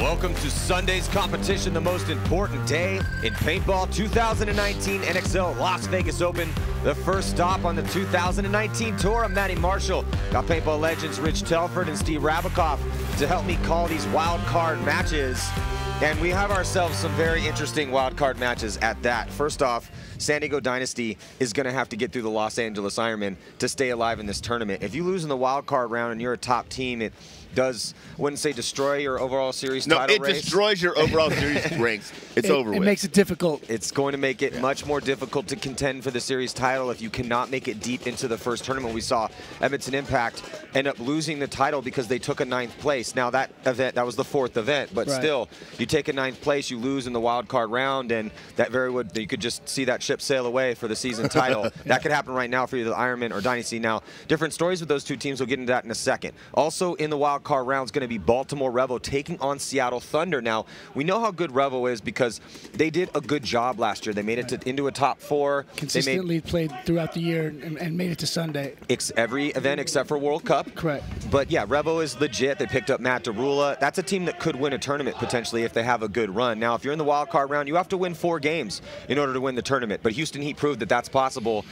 Welcome to Sunday's competition, the most important day in Paintball 2019 NXL Las Vegas Open, the first stop on the 2019 tour. I'm Matty Marshall. Got Paintball legends Rich Telford and Steve Rabikoff to help me call these wild card matches. And we have ourselves some very interesting wild card matches at that. First off, San Diego Dynasty is going to have to get through the Los Angeles Ironmen to stay alive in this tournament. If you lose in the wild card round and you're a top team, it does, I wouldn't say destroy your overall series title race. No, it destroys your overall series ranks. It's over with. It makes it difficult. It's going to make it much more difficult to contend for the series title if you cannot make it deep into the first tournament. We saw Edmonton Impact end up losing the title because they took a 9th place. Now that event, that was the 4th event, but still, you take a 9th place, you lose in the wild card round, and that you could just see that ship sail away for the season title. That could happen right now for either the Ironmen or Dynasty. Now, different stories with those two teams. We'll get into that in a second. Also in the wild card round is going to be Baltimore Revo taking on Seattle Thunder. Now, we know how good Revo is because they did a good job last year. They made it into a top 4. Consistently played throughout the year and made it to Sunday. Every event except for World Cup. Correct. But yeah, Revo is legit. They picked up Matt Derula. That's a team that could win a tournament potentially if they have a good run. Now, if you're in the wild card round, you have to win 4 games in order to win the tournament. But Houston Heat proved that that's possible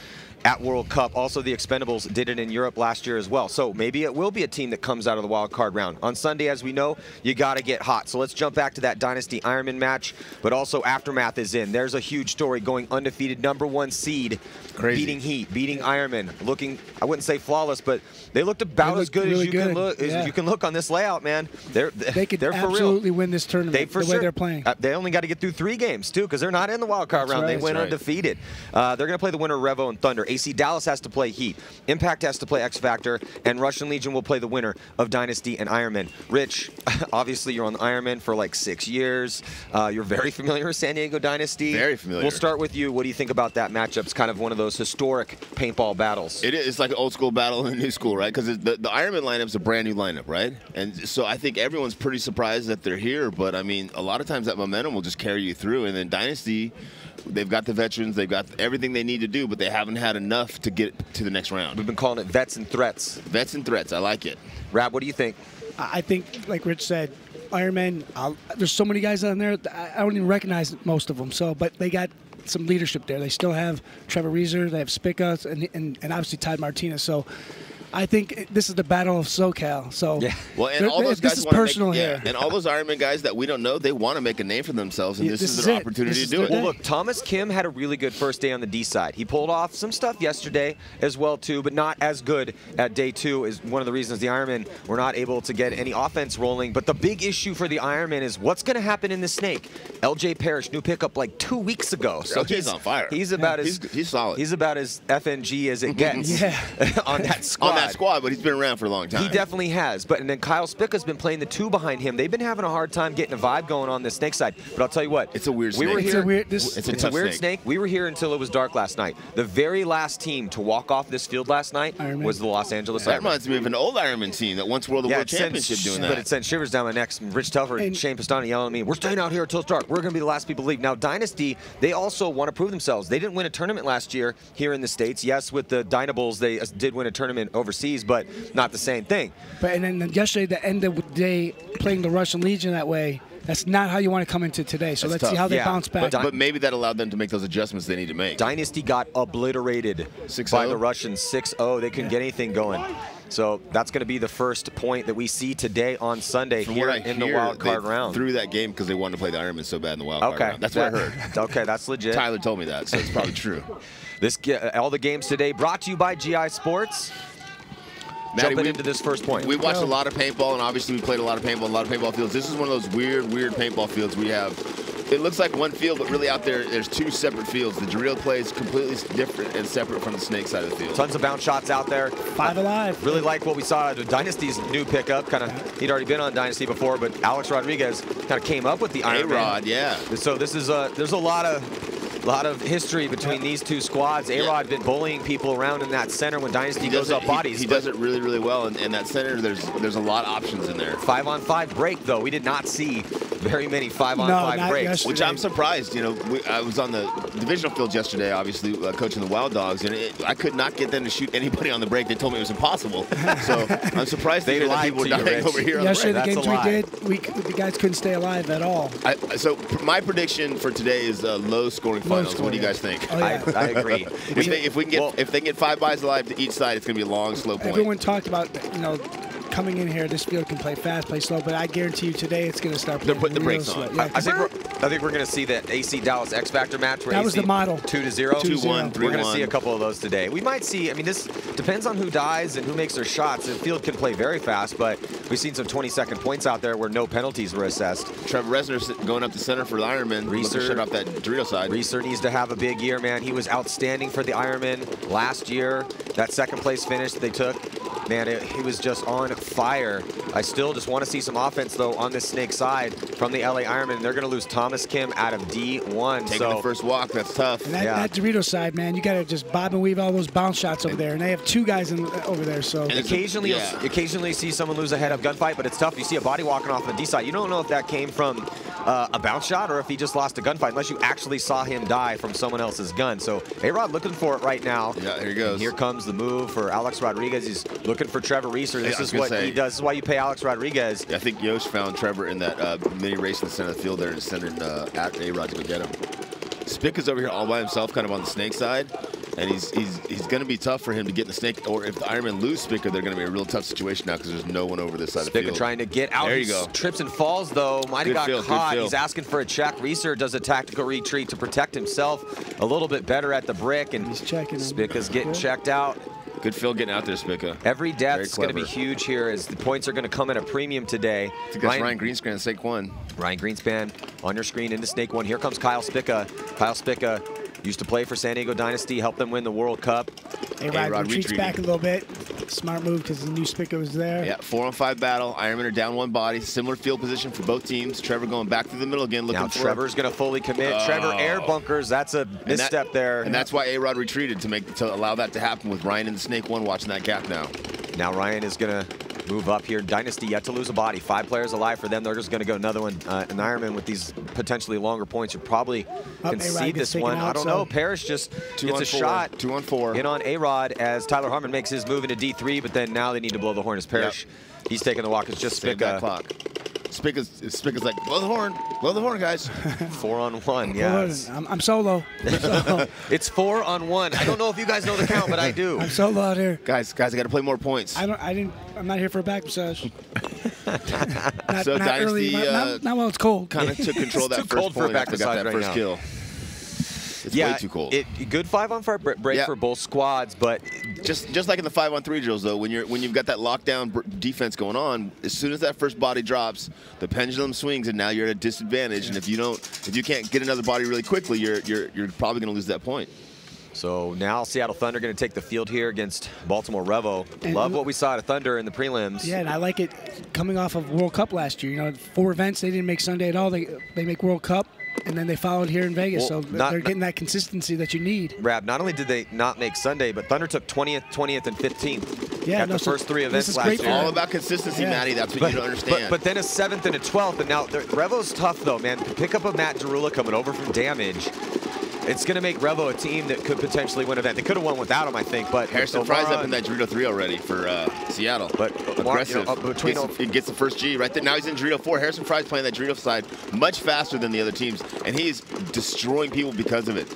at World Cup. Also, the Expendables did it in Europe last year as well. So maybe it will be a team that comes out of the wild card round. On Sunday, as we know, you got to get hot. So let's jump back to that Dynasty Ironman match. But also, Aftermath is in. There's a huge story going undefeated #1 seed. Crazy. Beating Heat, beating Ironman. Looking, I wouldn't say flawless, but they looked about as good as you can look. As you can look on this layout, man. They could absolutely absolutely win this tournament the way they're playing. They only got to get through 3 games too, because they're not in the wild card round. They went undefeated. They're going to play the winner of Revo and Thunder. AC Dallas has to play Heat. Impact has to play X Factor, and Russian Legion will play the winner of Dynasty and Ironman. Rich, obviously you're on the Ironman for like 6 years. You're very familiar with San Diego Dynasty. Very familiar. We'll start with you. What do you think about that matchup? It's kind of one of those historic paintball battles. It is. It's like an old school battle and a new school, right? Because the Ironman lineup's a brand new lineup, right? And so I think everyone's pretty surprised that they're here. But I mean, a lot of times that momentum will just carry you through. And then Dynasty, they've got the veterans, they've got everything they need to do, but they haven't had enough to get to the next round. We've been calling it vets and threats. Vets and threats. I like it. Rab, what do you think? I think, like Rich said, Ironman, there's so many guys on there, I don't even recognize most of them. So, but they got some leadership there. They still have Trevor Reeser, they have Spica, and obviously Todd Martinez. So I think this is the battle of SoCal. So yeah. Well, and all those guys this is personal here. And all those Ironman guys that we don't know, they want to make a name for themselves, and this is their opportunity to do it. Well, look, Thomas Kim had a really good first day on the D side. He pulled off some stuff yesterday as well too, but not as good at day 2. Is one of the reasons the Ironmen were not able to get any offense rolling. But the big issue for the Ironmen is what's going to happen in the Snake. LJ Parrish, new pickup like 2 weeks ago. So he's on fire. He's about he's solid. He's about as FNG as it gets. On that squad. On that squad, but he's been around for a long time. He definitely has. And then Kyle Spica's been playing the 2 behind him. They've been having a hard time getting a vibe going on the Snake side. But I'll tell you what. It's a weird snake. We were here, it's a weird snake. We were here until it was dark last night. The very last team to walk off this field last night was the Los Angeles Ironmen. That reminds me of an old Ironman team that once won the World Championship doing that. But it sent shivers down my neck. Rich Telford and Shane Pistani yelling at me, we're staying out here until it's dark. We're going to be the last people to leave. Now, Dynasty, they also want to prove themselves. They didn't win a tournament last year here in the States. Yes, with the Dynables, they did win a tournament overseas, but not the same thing. But and then yesterday, the end of the day, playing the Russian Legion that way, that's not how you want to come into today. So let's see how they bounce back. But maybe that allowed them to make those adjustments they need to make. Dynasty got obliterated by the Russians 6-0. They couldn't get anything going. So that's going to be the first point that we see today on Sunday here in the wild card round. Threw that game because they wanted to play the Ironman so bad in the wild card round. That's what I heard. Okay, that's legit. Tyler told me that, so it's probably true. All the games today brought to you by GI Sports. Jumping into this first point. We watched a lot of paintball, and obviously we played a lot of paintball fields. This is one of those weird paintball fields we have. It looks like one field, but really out there's 2 separate fields. The drill play is completely different and separate from the Snake side of the field. Tons of bounce shots out there. 5 alive. Really like what we saw at Dynasty's new pickup. He'd already been on Dynasty before, but Alex Rodriguez kind of came up with the Ironman. A-Rod, yeah. So this is there's a lot of lot of history between these two squads. A-Rod been bullying people around in that center when Dynasty goes up bodies. He does it really, really well. And that center, there's a lot of options in there. 5-on-5 break, though. We did not see very many 5-on-5 breaks. Yesterday. Which I'm surprised. You know, I was on the divisional field yesterday, obviously, coaching the Wild Dogs, and I could not get them to shoot anybody on the break. They told me it was impossible. So I'm surprised they that people were dying over here on the break. Yesterday, the games we did, the guys couldn't stay alive at all. So my prediction for today is low-scoring finals. What do you guys think? Oh, yeah. I agree. If they can get 5 buys alive to each side, it's going to be a long, slow point. Everyone talked about, you know, coming in here, this field can play fast, play slow, but I guarantee you today it's going to start playing. They're putting the brakes on. Yeah. I think we're going to see that AC Dallas X Factor match where That AC was the model. 2-0, 2-1, 3-1. We're going to see a couple of those today. We might see. I mean, this depends on who dies and who makes their shots. The field can play very fast, but we've seen some 20-second points out there where no penalties were assessed. Trevor Resner going up the center for the Ironmen. Reeser shut off that Dorito side. Reeser needs to have a big year, man. He was outstanding for the Ironmen last year. That second place finish that they took, man, he was just on fire. I still just want to see some offense, though, on this snake side from the LA Ironmen. They're going to lose Thomas Kim out of D1. Taking the first walk, that's tough. And that Dorito side, man, you got to just bob and weave all those bounce shots over there. And they have 2 guys over there. So occasionally see someone lose a head-up gunfight, but it's tough. You see a body walking off on the D side. You don't know if that came from a bounce shot or if he just lost a gunfight, unless you actually saw him die from someone else's gun. So A-Rod looking for it right now. Yeah, here he goes. And here comes the move for Alex Rodriguez. He's looking for Trevor Reeser. This is what he does. This is why you pay Alex Rodriguez. I think Yosh found Trevor in that mini race in the center of the field there and sent at A-Rod to go get him. Spick is over here all by himself, kind of on the snake side, and he's going to be tough for him to get in the snake. Or if the Ironmen lose Spicker, they're going to be a real tough situation now because there's no one over this side of the field. Spicker trying to get out. There you go. Trips and falls, though. Might have got caught. He's asking for a check. Reeser does a tactical retreat to protect himself a little bit better at the brick, and he's checking. Spicka's getting checked out. Good Phil getting out there, Spicka. Every death's going to be huge here as the points are going to come at a premium today. I think that's Ryan Greenspan, Snake 1. Ryan Greenspan on your screen into Snake 1. Here comes Kyle Spicka. Kyle Spicka used to play for San Diego Dynasty, helped them win the World Cup. A-Rod retreats back a little bit. Smart move because the new Spicka was there. Yeah, 4-on-5 battle. Ironmen are down 1 body. Similar field position for both teams. Trevor going back through the middle again, looking for. Now Trevor's going to fully commit. Trevor air bunkers. That's a misstep there. And that's why A-Rod retreated to allow that to happen with Ryan in the Snake 1 watching that gap now. Now Ryan is going to move up here. Dynasty yet to lose a body. 5 players alive for them. They're just going to go another one. An Ironman with these potentially longer points. You probably concede this one. I don't know. Parrish just gets a shot. 2-on-4. In on A-Rod as Tyler Harmon makes his move into D3, but then now they need to blow the horn as Parrish. He's taking the walk. It's just Spicka. Spicka's like, blow the horn, guys. 4-on-1, yeah. I'm solo. It's 4-on-1. I don't know if you guys know the count, but I do. I'm solo out here. Guys, I got to play more points. I'm not here for a back massage. So Dynasty, not while it's cold. Kind of took control of that first point after got that first kill. It's way too cold. Good 5-on-5 break for both squads, but just like in the 5-on-3 drills, though, when you've got that lockdown defense going on, as soon as that first body drops, the pendulum swings, and now you're at a disadvantage. And if you can't get another body really quickly, you're probably going to lose that point. So now Seattle Thunder going to take the field here against Baltimore Revo. Love what we saw at Thunder in the prelims. Yeah, and I like it coming off of World Cup last year. You know, 4 events, they didn't make Sunday at all. They make World Cup. And then they followed here in Vegas, so they're getting that consistency that you need. Rab, not only did they not make Sunday, but Thunder took 20th, and 15th. Yeah, the first 3 events last year. It's all about consistency, Matty. That's what you don't understand. But then a 7th and a 12th, and now Revo's tough, though, man. Pick up a Matt Jarula coming over from Damage. It's going to make Revo a team that could potentially win an event. They could have won without him, I think. But Harrison Fry's up in that Dorito 3 already for Seattle. But aggressive. He gets the first G right there. Now he's in Dorito 4. Harrison Fry's playing that Dorito side much faster than the other teams, and he's destroying people because of it.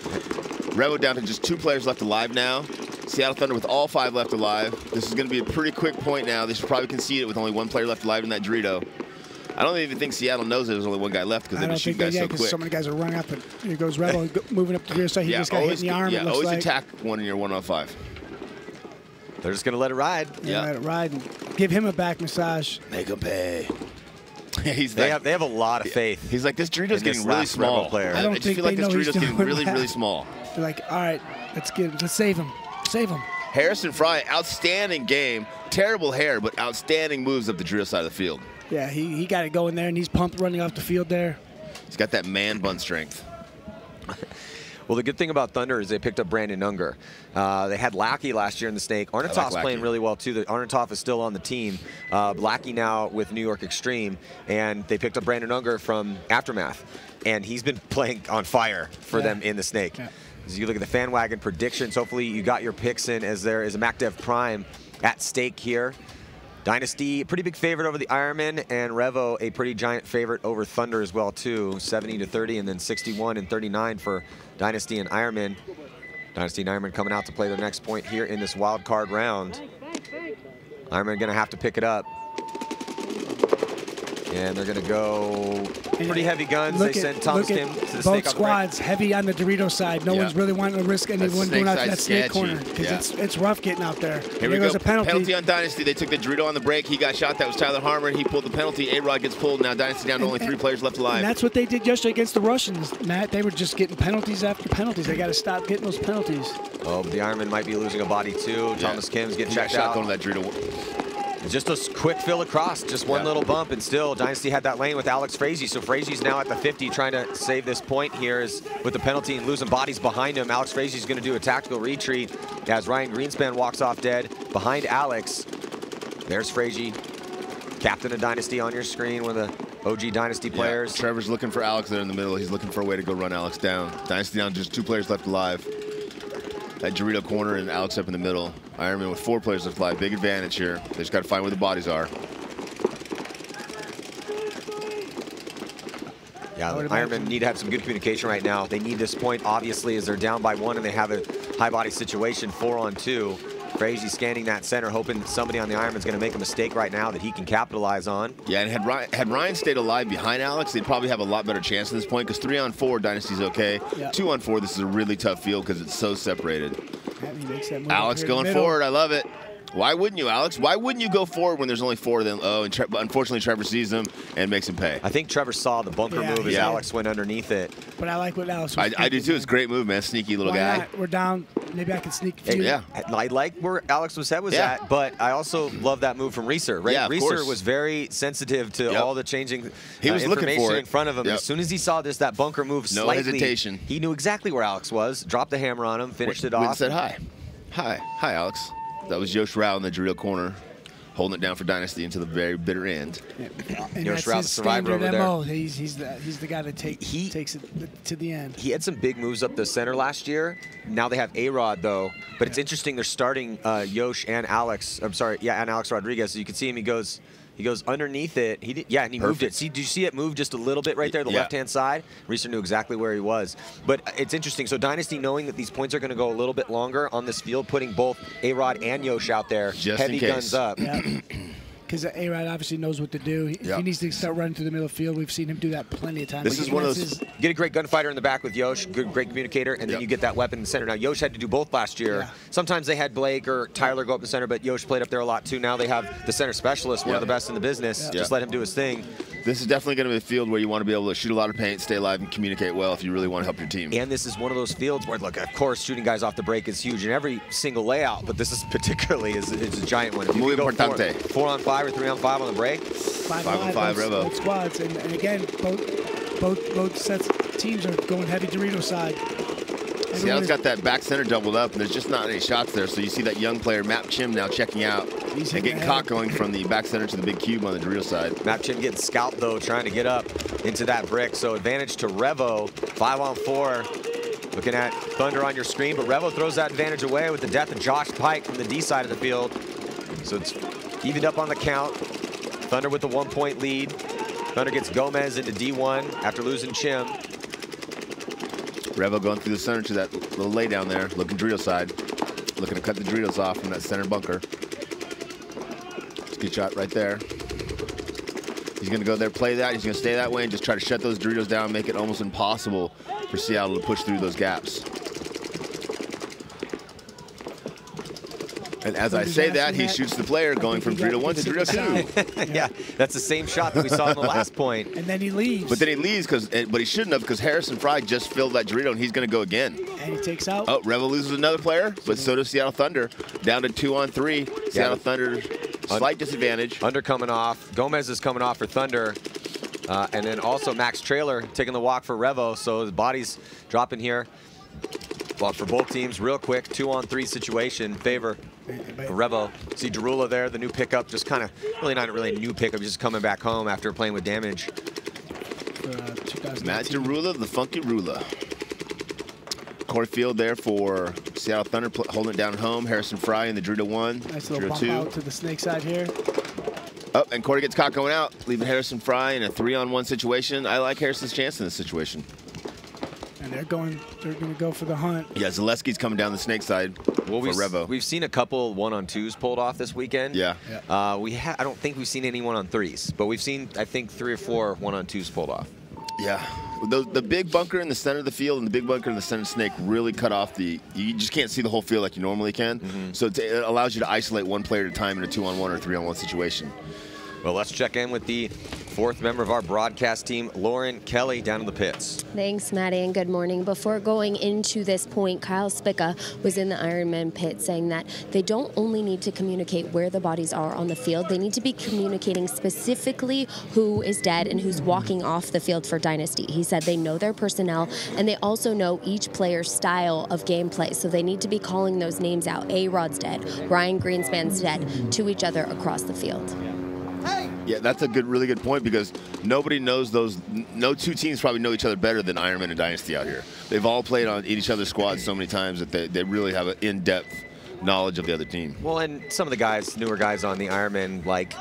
Revo down to just 2 players left alive now. Seattle Thunder with all 5 left alive. This is going to be a pretty quick point now. They should probably concede it with only 1 player left alive in that Dorito. I don't even think Seattle knows there's only 1 guy left because they just shoot guys so quick. So many guys are running up, and here goes Revo moving up the rear side. He just got hit in the arm. Yeah, always attack one in your 1-on-5. They're just going to let it ride. Yeah, let it ride and give him a back massage. Make him pay. They have a lot of faith. He's like, this Dorito's getting really small. Player. I don't feel like this Dorito's getting really small. They're like, all right, let's save him. Save him. Harrison Fry, outstanding game. Terrible hair, but outstanding moves up the Dorito side of the field. Yeah, he got it going there, and he's pumped running off the field there. He's got that man bun strength. Well, the good thing about Thunder is they picked up Brandon Unger. They had Lackey last year in the Snake. Arnatov's playing really well, too. Arnatov is still on the team. Lackey now with New York Extreme. And they picked up Brandon Unger from Aftermath. And he's been playing on fire for them in the Snake. Yeah. As you look at the fan wagon predictions, hopefully you got your picks in, as there is a MacDev Prime at stake here. Dynasty, a pretty big favorite over the Ironmen, and Revo, a pretty giant favorite over Thunder as well, too. 70-30, and then 61-39 for Dynasty and Ironmen. Dynasty and Ironmen coming out to play their next point here in this wild card round. Ironmen going to have to pick it up. And they're going to go pretty heavy guns. They send Thomas Kim to the Snake. Both squads heavy on the Dorito side. No one's really wanting to risk anyone going out that Snake corner, because it's rough getting out there. Here we go. Penalty on Dynasty. They took the Dorito on the break. He got shot. That was Tyler Harmon. He pulled the penalty. A-Rod gets pulled. Now Dynasty down to only 3 players left alive. And that's what they did yesterday against the Russians, Matt. They were just getting penalties after penalties. They got to stop getting those penalties. Oh, but the Ironman might be losing a body, too. Thomas Kim's getting checked out. Going to that Dorito. Just a quick fill across, just one little bump, and still Dynasty had that lane with Alex Frazee. So Frazee's now at the 50 trying to save this point here is with the penalty and losing bodies behind him. Alex Frazee's going to do a tactical retreat as Ryan Greenspan walks off dead behind Alex. There's Frazee, captain of Dynasty on your screen, one of the OG Dynasty players. Trevor's looking for Alex there in the middle. He's looking for a way to go run Alex down. Dynasty down, just 2 players left alive. That Dorito corner and Alex up in the middle. Ironman with 4 players left alive. Big advantage here. They just got to find where the bodies are. Yeah, the Ironmen need to have some good communication right now. They need this point, obviously, as they're down by 1 and they have a high body situation, 4-on-2. Frazee scanning that center, hoping that somebody on the Ironman's going to make a mistake right now that he can capitalize on. Yeah, and had Ryan stayed alive behind Alex, they'd probably have a lot better chance at this point, because 3-on-4, Dynasty's okay. 2-on-4, this is a really tough field because it's so separated. Alex going forward, I love it. Why wouldn't you, Alex? Why wouldn't you go forward when there's only 4 of them? Oh, and unfortunately, Trevor sees them and makes him pay. I think Trevor saw the bunker move as Alex went underneath it. But I like what Alex was I do too. It's a great move, man. Sneaky little guy. Not? We're down. Maybe I can sneak a few. Yeah, I like where Alex's head was at, but I also love that move from Reeser. Right? Reeser was very sensitive to all the changing he was looking for it in front of him. As soon as he saw that bunker move slightly, no hesitation. He knew exactly where Alex was, dropped the hammer on him, finished it off. And said hi. Hi, Alex. That was Yosh Rao in the Dorito corner, holding it down for Dynasty until the very bitter end. And Yosh Rao, the survivor over there. He's the guy that takes it to the end. He had some big moves up the center last year. Now they have A-Rod, though. But it's interesting, they're starting Yosh and Alex. I'm sorry, and Alex Rodriguez. So you can see him, he goes underneath it. And he moved it. See, do you see it move just a little bit right there, the left-hand side? Reeser knew exactly where he was. But it's interesting. So Dynasty, knowing that these points are going to go a little bit longer on this field, putting both A-Rod and Yosh out there, just heavy guns up. Because A-Rod obviously knows what to do. He needs to start running through the middle of the field. We've seen him do that plenty of times. This is one of those. Get a great gunfighter in the back with Yosh, great communicator, and then you get that weapon in the center. Now, Yosh had to do both last year. Sometimes they had Blake or Tyler go up the center, but Yosh played up there a lot too. Now they have the center specialist, one of the best in the business. Just let him do his thing. This is definitely going to be a field where you want to be able to shoot a lot of paint, stay alive, and communicate well if you really want to help your team. And this is one of those fields where, look, of course, shooting guys off the break is huge in every single layout, but this is particularly is a giant one. If you Muy go importante. 4-on-5 or 3-on-5 on the break. 5-on-5 Revo. Both squads, and again, both sets of teams are going heavy Dorito side. Seattle's got that back center doubled up, and there's just not any shots there. So you see that young player, Map Chim, now checking out and getting caught going from the back center to the big cube on the Dorito side. Map Chim getting scalped, though, trying to get up into that brick. So advantage to Revo, 5-on-4. Looking at Thunder on your screen, but Revo throws that advantage away with the death of Josh Pike from the D side of the field. So it's evened up on the count. Thunder with the 1-point lead. Thunder gets Gomez into D1 after losing Chim. Revo going through the center to that little lay down there, looking Dorito side. Looking to cut the Doritos off from that center bunker. It's a good shot right there. He's going to go there, play that. He's going to stay that way and just try to shut those Doritos down, make it almost impossible for Seattle to push through those gaps. And as I say that, he shoots the player going from Dorito 1 to Dorito 2. Yeah, that's the same shot that we saw in the last point. And then he leaves. But then he leaves, but he shouldn't have, because Harrison Fry just filled that Dorito, and he's going to go again. And he takes out. Oh, Revo loses another player, but so does Seattle Thunder. Down to 2-on-3. Seattle Thunder, slight disadvantage. Under coming off. Gomez is coming off for Thunder. And then also Max Trailer taking the walk for Revo, so the body's dropping here. Well, for both teams, real quick, 2-on-3 situation, favor Revo. See Derula there, the new pickup, just kind of, really not really a new pickup, just coming back home after playing with damage. Matt Derula, the funky ruler. Corey Field there for Seattle Thunder, holding it down at home. Harrison Fry in the Drew to 1. Nice little bump out to the snake side here. Oh, and Corey gets caught going out, leaving Harrison Fry in a 3-on-1 situation. I like Harrison's chance in this situation. And they're going to go for the hunt. Yeah, Zaleski's coming down the snake side for Revo. We've seen a couple 1-on-2s pulled off this weekend. Yeah. I don't think we've seen any 1-on-3s, but we've seen, I think, 3 or 4 1-on-2s pulled off. Yeah. The big bunker in the center of the field and the big bunker in the center of the snake really cut off you just can't see the whole field like you normally can. So it allows you to isolate one player at a time in a 2-on-1 or 3-on-1 situation. Well, let's check in with the 4th member of our broadcast team, Lauren Kelly, down in the pits. Thanks, Maddie, and good morning. Before going into this point, Kyle Spica was in the Ironman pit saying that they don't only need to communicate where the bodies are on the field, they need to be communicating specifically who is dead and who's walking off the field for Dynasty. He said they know their personnel, and they also know each player's style of gameplay, so they need to be calling those names out. A-Rod's dead, Ryan Greenspan's dead, to each other across the field. Yeah, that's a really good point because nobody knows those. No two teams probably know each other better than Ironman and Dynasty out here. They've all played on each other's squads so many times that they really have an in-depth knowledge of the other team. Well, and some of the guys, newer guys on the Ironman, like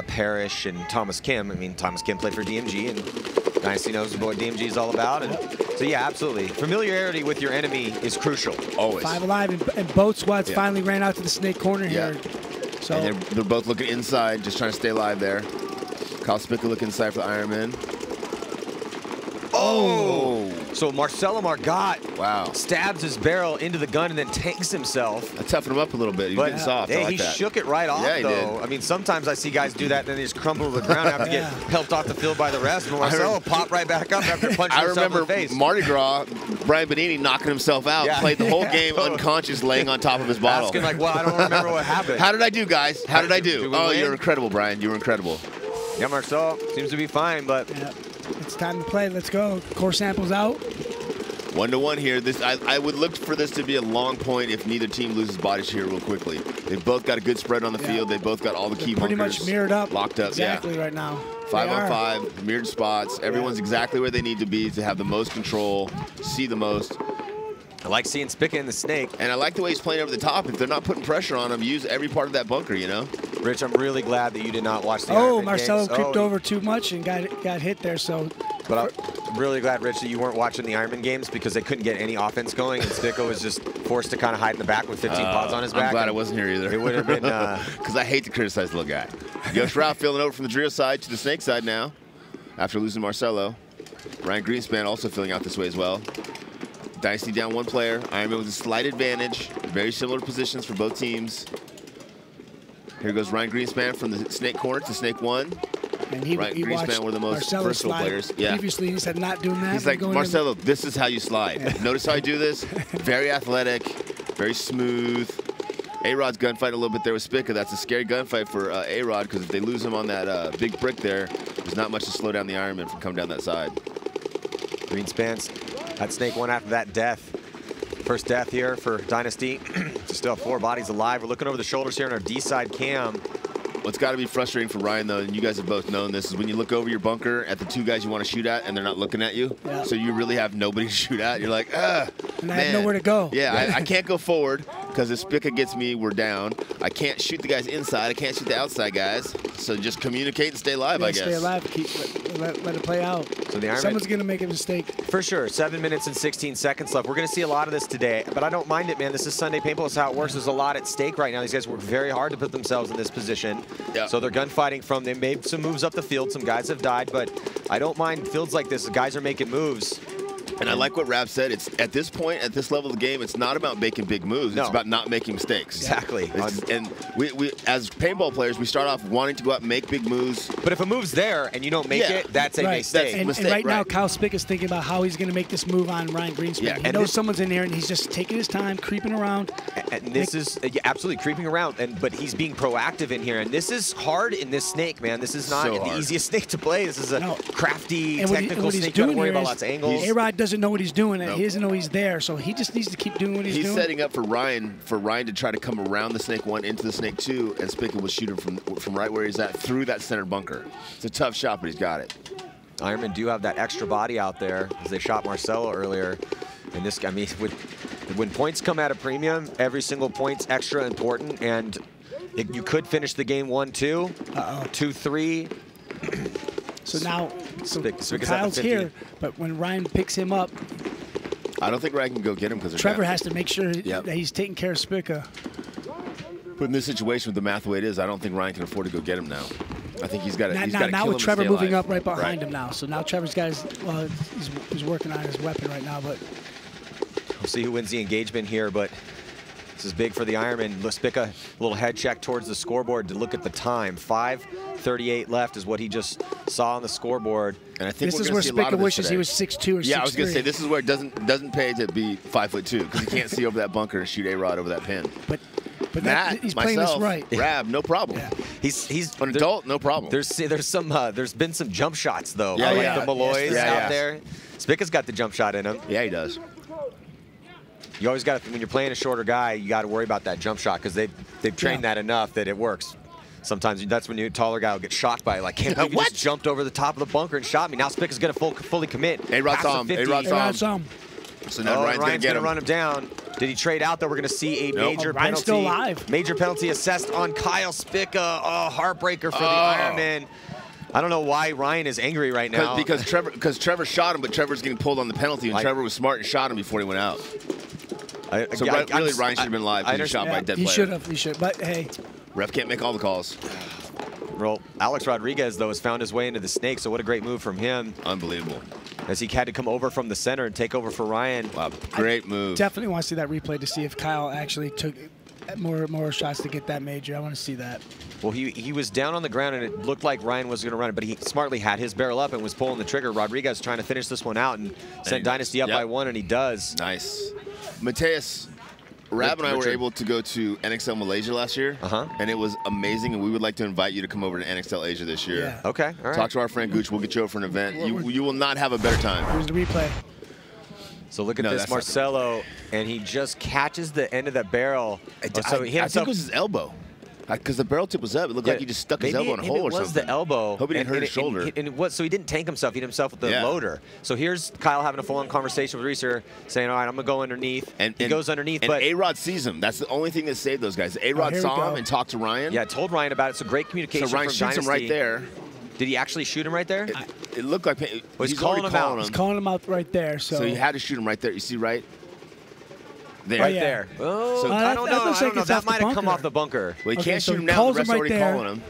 Parrish and Thomas Kim. I mean, Thomas Kim played for DMG, and Dynasty knows what DMG is all about. And so, yeah, absolutely. Familiarity with your enemy is crucial. Always. 5 alive, and both squads finally ran out to the snake corner here. So and they're both looking inside, just trying to stay alive there. Kyle Spica looking inside for the Ironman. Oh! So Marcelo Margot wow. stabs his barrel into the gun and then tanks himself. I toughened him up a little bit. He's getting soft. Hey, I like he that. shook it right off, yeah, though. Did. I mean, sometimes I see guys do that and then they just crumble to the ground after get helped off the field by the rest. But Marcelo popped right back up after punching himself in the face. Mardi Gras, Brian Benini knocking himself out, played the whole game unconscious, laying on top of his bottle. Asking like, well, I don't remember what happened. How did I do, guys? How did I do? Oh, you're incredible, Brian. You were incredible. Yeah, Marcelo seems to be fine, but it's time to play. Let's go. Core samples out. 1-to-1 here. I would look for this to be a long point if neither team loses bodies here real quickly. They've both got a good spread on the field. They both got all the key pretty bunkers much mirrored up. Locked up. Exactly right now. 5-on-5, mirrored spots. Everyone's exactly where they need to be to have the most control, see the most. I like seeing Spica in the snake. And I like the way he's playing over the top. If they're not putting pressure on him, use every part of that bunker, you know? Rich, I'm really glad that you did not watch the Ironman Marcelo games. creeped over too much and got hit there, so. But I'm really glad, Rich, that you weren't watching the Ironman games because they couldn't get any offense going, and Spica was just forced to kind of hide in the back with 15 pods on his back. I'm glad I wasn't here either. It would have been... Because I hate to criticize the little guy. Yosh Ralph filling over from the Drio side to the snake side now after losing Marcelo. Ryan Greenspan also filling out this way as well. Dynasty down one player. Ironman with a slight advantage. Very similar positions for both teams. Here goes Ryan Greenspan from the snake corner to snake 1. And he Greenspan, one of the most versatile players. Yeah. Previously, he said not doing that. He's like, Marcelo, this is how you slide. Notice how I do this? Very athletic, very smooth. A-Rod's gunfight a little bit there with Spica. That's a scary gunfight for A-Rod because if they lose him on that big brick there, there's not much to slow down the Ironman from coming down that side. Greenspan's at snake 1 after that death. First death here for Dynasty. Still have 4 bodies alive. We're looking over the shoulders here on our D-side cam. What's got to be frustrating for Ryan, though, and you guys have both known this, is when you look over your bunker at the 2 guys you want to shoot at and they're not looking at you. Yeah. So you really have nobody to shoot at. You're like, and I have nowhere to go. Yeah, I can't go forward because if Spica gets me, we're down. I can't shoot the guys inside. I can't shoot the outside guys. So just communicate and stay alive, I guess. Stay alive. Let it play out. So the Ironman, someone's going to make a mistake. For sure. 7 minutes and 16 seconds left. We're going to see a lot of this today, but I don't mind it, man. This is Sunday Paintball. This is how it works. There's a lot at stake right now. These guys work very hard to put themselves in this position. Yeah. So they're gunfighting from, they made some moves up the field. Some guys have died, but I don't mind fields like this. The guys are making moves. And I like what Rab said. It's at this point, at this level of the game, it's not about making big moves. It's about not making mistakes. Exactly. And we, as paintball players, we start off wanting to go out and make big moves. But if a move's there and you don't make it, that's a mistake. And right now, Kyle Spica is thinking about how he's going to make this move on Ryan Greenspan. Yeah. He knows someone's in there, and he's just taking his time, creeping around. And this is absolutely creeping around, but he's being proactive in here. And this is hard in this snake, man. This is not the easiest snake to play. This is a crafty, technical snake. You got to worry about lots of angles. A-Rod doesn't know what he's doing. Nope. He doesn't know he's there, so he just needs to keep doing what he's doing. He's setting up for Ryan to try to come around the snake 1 into the snake 2, and Spica will shoot him from right where he's at through that center bunker. It's a tough shot, but he's got it. Ironmen do have that extra body out there, as they shot Marcelo earlier. And this, I mean, when points come at a premium, every single point's extra important, and you could finish the game 1-2, 2-3. So now, Spica's Kyle's here, but when Ryan picks him up, I don't think Ryan can go get him because Trevor has to make sure that he's taking care of Spica. But in this situation with the math the way it is, I don't think Ryan can afford to go get him now. I think he's got to. Now with Trevor moving up right behind him now, so now Trevor's got he's working on his weapon right now. But we'll see who wins the engagement here, but this is big for the Ironman. Spica, a little head check towards the scoreboard to look at the time. 5:38 left is what he just saw on the scoreboard. And I think this is where Spica wishes he was 6'2" or 6'3". Yeah, I was going to say this is where it doesn't pay to be 5'2" because you can't see over that bunker and shoot A-Rod over that pin. But Matt, he's playing this right. Rab, no problem. Yeah. He's an adult, no problem. There's been some jump shots though. Yeah, like the Malloys out there. Spica's got the jump shot in him. Yeah, he does. You always got to, when you're playing a shorter guy, you got to worry about that jump shot because they've trained that enough that it works. Sometimes that's when you taller guy will get shocked by it. Like, can't believe you just jumped over the top of the bunker and shot me. Now Spica's going to fully commit. A-Rod saw him. A-Rod saw him. So now Ryan's going to run him down. Did he trade out, though? We're going to see a major penalty. Ryan's still alive. Major penalty assessed on Kyle Spica. Oh, heartbreaker for the Ironman. I don't know why Ryan is angry right now. Because Trevor shot him, but Trevor's getting pulled on the penalty, and Trevor was smart and shot him before he went out. So really, Ryan should have been live. He shot by a dead player. He should have. But hey, ref can't make all the calls. Well, Alex Rodriguez, though, has found his way into the snake, so what a great move from him. Unbelievable. As he had to come over from the center and take over for Ryan. Wow, great move. Definitely want to see that replay to see if Kyle actually took more shots to get that major. I want to see that. Well, he was down on the ground, and it looked like Ryan was going to run it, but he smartly had his barrel up and was pulling the trigger. Rodriguez trying to finish this one out and send Dynasty up by 1, and he does. Nice. Mateus, Rab and I were able to go to NXL Malaysia last year, and it was amazing, and we would like to invite you to come over to NXL Asia this year. Yeah. Okay, all right. Talk to our friend Gooch. We'll get you over for an event. You will not have a better time. Here's the replay. So look at this, Marcelo, and he just catches the end of that barrel. I think it was his elbow. Because the barrel tip was up. It looked like he just stuck his elbow in a hole or something. It was the elbow. Hope he didn't hurt his shoulder. So he didn't tank himself. He hit himself with the loader. So here's Kyle having a full-on conversation with Reeser, saying, all right, I'm going to go underneath. And he goes underneath. And A-Rod sees him. That's the only thing that saved those guys. A-Rod saw him and talked to Ryan. Yeah, told Ryan about it. So great communication from Dynasty. So Ryan shoots him right there. Did he actually shoot him right there? It looked like he's calling him out. He's calling him out right there. So he had to shoot him right there. You see right there. Right there. Oh, so I don't know. That might have come off the bunker. Well, he can't shoot him now. The ref's already calling him.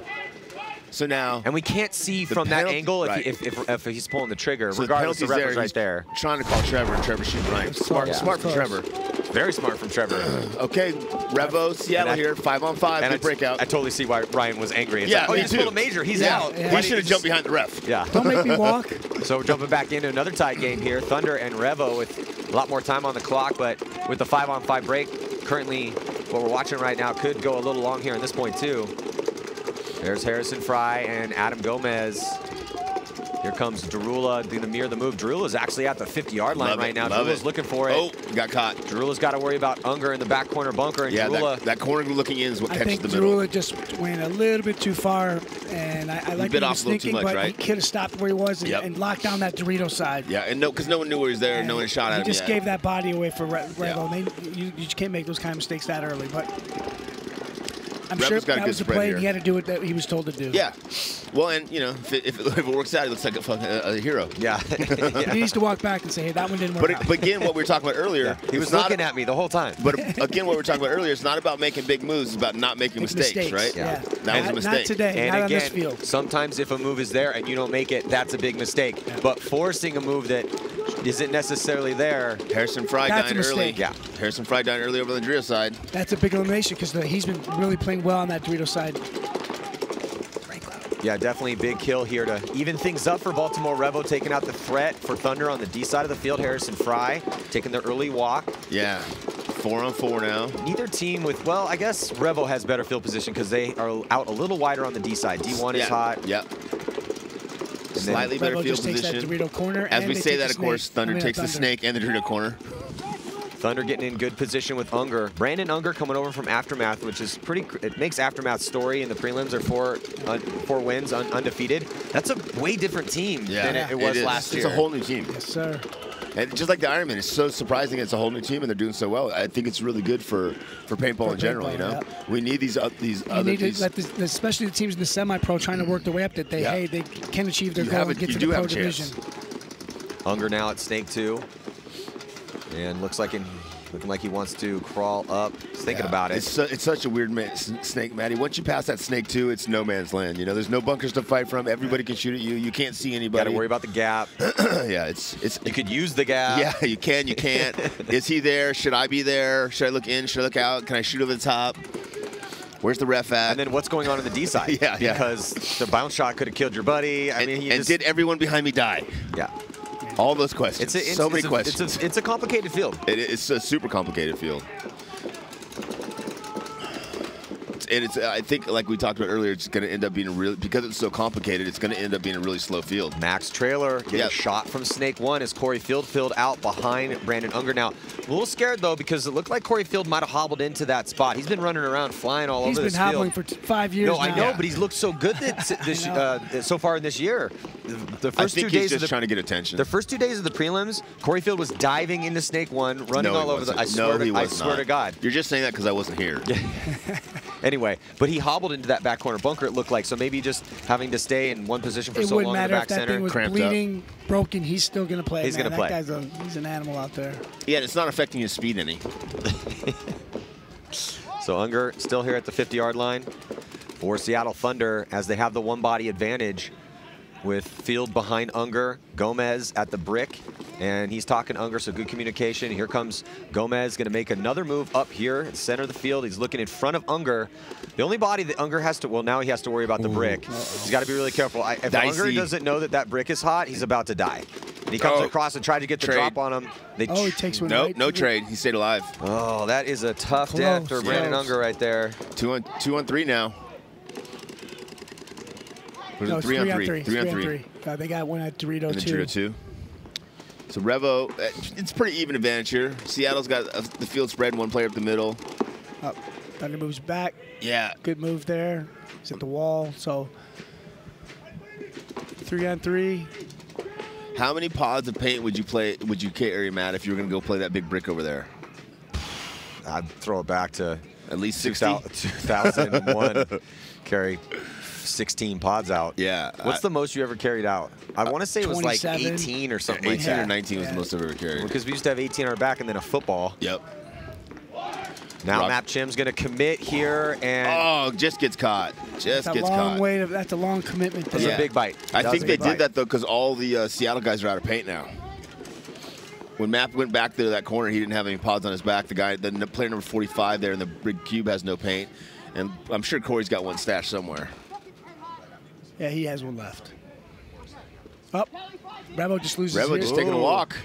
So now, and we can't see from that angle if he's pulling the trigger. So regardless, the ref is right there. Trying to call Trevor, and Trevor shooting right. Smart from Trevor. Very smart from Trevor. Okay, Revo, Seattle here, 5-on-5, good breakout. I totally see why Ryan was angry. It's like, oh, he just pulled a major. He's out. He should have jumped behind the ref. Yeah. Don't make me walk. So we're jumping back into another tight game here. Thunder and Revo with a lot more time on the clock, but with the 5-on-5 break, currently what we're watching right now could go a little long here at this point too. There's Harrison Fry and Adam Gomez. Here comes Derula doing the mirror the move. Derula's actually at the 50-yard line right now. Derula's looking for it. Oh, got caught. Derula's got to worry about Unger in the back corner bunker. And Derula, that corner looking in is what catches the middle. I think Derula just went a little bit too far, and I like that he was thinking, but he could have stopped where he was and locked down that Dorito side. Yeah, and because no one knew where he was there, no one shot at him. He just gave that body away for Revo. You just can't make those kind of mistakes that early, but I'm sure that was the play, and he had to do what he was told to do. Yeah. Well, and, you know, if it works out, he looks like a hero. Yeah. He needs to walk back and say, hey, that one didn't work out. But again, what we were talking about earlier. He was looking at me the whole time. But again, what we were talking about earlier, it's not about making big moves. It's about not making mistakes, right? Yeah. That was a mistake. Not today, and not again, on this field. Sometimes if a move is there and you don't make it, that's a big mistake. Yeah. But forcing a move that isn't necessarily there. Harrison Fry dying early. Yeah. Harrison Fry dying early over the Dorito side. That's a big elimination because he's been really playing well on that Dorito side. Yeah, definitely a big kill here to even things up for Baltimore. Revo taking out the threat for Thunder on the D side of the field. Harrison Fry taking the early walk. Yeah, 4-on-4 now. Neither team with, well, I guess Revo has better field position because they are out a little wider on the D side. D1 is hot. Yep. Slightly better Revo field just takes that position. Dorito corner, As and we they say take that, the of course, snake. Thunder I mean, takes the Thunder. snake and the Dorito corner. Thunder getting in good position with Unger. Brandon Unger coming over from Aftermath, which is pretty. It makes Aftermath's story in the prelims are four wins, undefeated. That's a way different team than it was last year. It's a whole new team. Yes, sir. And just like the Ironman, it's so surprising it's a whole new team and they're doing so well. I think it's really good for paintball in general. You know, we need these other. Especially the teams in the semi-pro trying to work their way up. That they they can achieve their goal and get to the pro division. Unger now at Snake 2. And looking like he wants to crawl up. He's thinking about it. It's such a weird snake, Matty. Once you pass that Snake 2, it's no man's land. You know, there's no bunkers to fight from. Everybody can shoot at you. You can't see anybody. Got to worry about the gap. Yeah, it's. You could use the gap. Yeah, you can. You can't. Is he there? Should I be there? Should I look in? Should I look out? Can I shoot over the top? Where's the ref at? And then what's going on the D side? Yeah. Because the bounce shot could have killed your buddy. I mean, and did everyone behind me die? Yeah. All those questions. So many questions. It's a complicated field. It's a super complicated field. And I think, like we talked about earlier, it's going to end up being because it's so complicated, it's going to end up being a really slow field. Max Trailer getting a shot from Snake 1 as Corey Field filled out behind Brandon Unger. Now, a little scared, though, because it looked like Corey Field might have hobbled into that spot. He's been running around, flying all over this field. He's been hobbling for 5 years now. I know, but he's looked so good so far in this year. The first I think he's just trying to get attention. The first 2 days of the prelims, Corey Field was diving into Snake 1, running all over I swear to God. You're just saying that because I wasn't here. Anyway, but he hobbled into that back corner bunker, it looked like. So maybe just having to stay in one position for so long in the back center. It wouldn't matter if that thing was bleeding, broken. He's still going to play. He's going to play. That guy's he's an animal out there. Yeah, and it's not affecting his speed any. So Unger still here at the 50-yard line for Seattle Thunder as they have the one-body advantage with Field behind Unger, Gomez at the brick, and he's talking Unger, so good communication. Here comes Gomez, going to make another move up here at the center of the field. He's looking in front of Unger. The only body that Unger has to, well, now he has to worry about the brick. He's got to be really careful. If Unger doesn't know that brick is hot, he's about to die. And he comes across and tried to get the drop on him. He takes one. Nope, no trade. He stayed alive. Oh, that is a tough death for Brandon Unger right there. 2 on 3 now. No, it's 3 on 3. 3 on 3. They got one at Dorito 2. So Revo, it's pretty even advantage here. Seattle's got the field spread, one player up the middle. Thunder moves back. Yeah. Good move there. He's at the wall. So 3 on 3. How many pods of paint would you carry, Matt, if you were going to go play that big brick over there? I'd throw it back to at least 2001. Carry 16 pods out. Yeah. What's the most you ever carried out? I want to say it was like 18 or something like that. 18 or 19 was the most I've ever carried. Because we used to have 18 on our back and then a football. Yep. Now Map Chim's going to commit here and... just gets caught. That's a long commitment. That's a big bite. I think they did that, though, because all the Seattle guys are out of paint now. When Map went back there to that corner, he didn't have any pods on his back. The player number 45 there in the big cube has no paint. And I'm sure Corey's got one stashed somewhere. Yeah, he has one left. Revo just loses. Revo just taking a walk.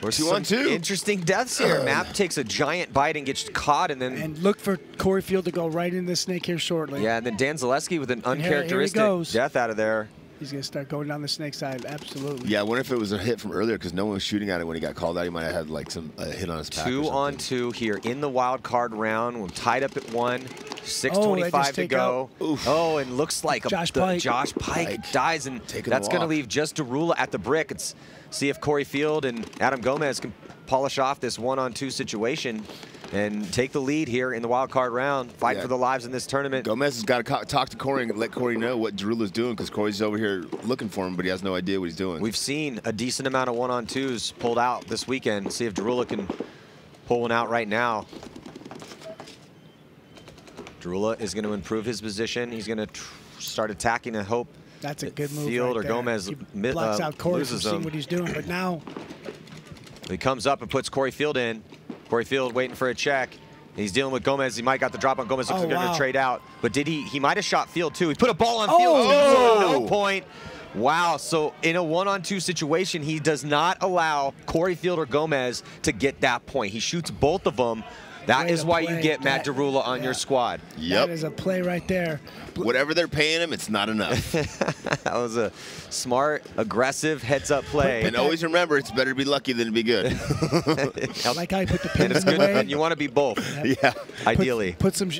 We're 2 on 2. Interesting deaths here. Map takes a giant bite and gets caught, and then... And look for Corey Field to go right into the snake here shortly. Yeah, and then Dan Zaleski with an uncharacteristic death out of there. He's going to start going down the snake side, absolutely. Yeah, I wonder if it was a hit from earlier because no one was shooting at it when he got called out. He might have had like some hit on his pack. 2 on 2 here in the wild card round. We're tied up at 1. 6:25 to go. Oh, and looks like Josh Pike dies, and that's going to leave just Darula at the brick. See if Corey Field and Adam Gomez can polish off this 1-on-2 situation and take the lead here in the wild card round. Fight for the lives in this tournament. Gomez has got to talk to Corey and let Corey know what Darula's doing because Corey's over here looking for him, but he has no idea what he's doing. We've seen a decent amount of 1-on-2s pulled out this weekend. See if Darula can pull one out right now. Darula is going to improve his position. He's going to start attacking. I hope that's a good move. Field or Gomez blocks out Corey from seeing what he's doing, but now he comes up and puts Corey Field in. Corey Field waiting for a check. He's dealing with Gomez. He might got the drop on Gomez. Looks like they're going to trade out. But did he? He might have shot Field too. He put a ball on Field at no point. Wow. So in a 1-on-2 situation, he does not allow Corey Field or Gomez to get that point. He shoots both of them. That is why you get Matt Derula on your squad. Yep. That is a play right there. Whatever they're paying him, it's not enough. That was a smart, aggressive heads-up play. And always remember, it's better to be lucky than to be good. I like how you put the pins in the way. And you want to be both. Yep. Yeah. Ideally. Put some.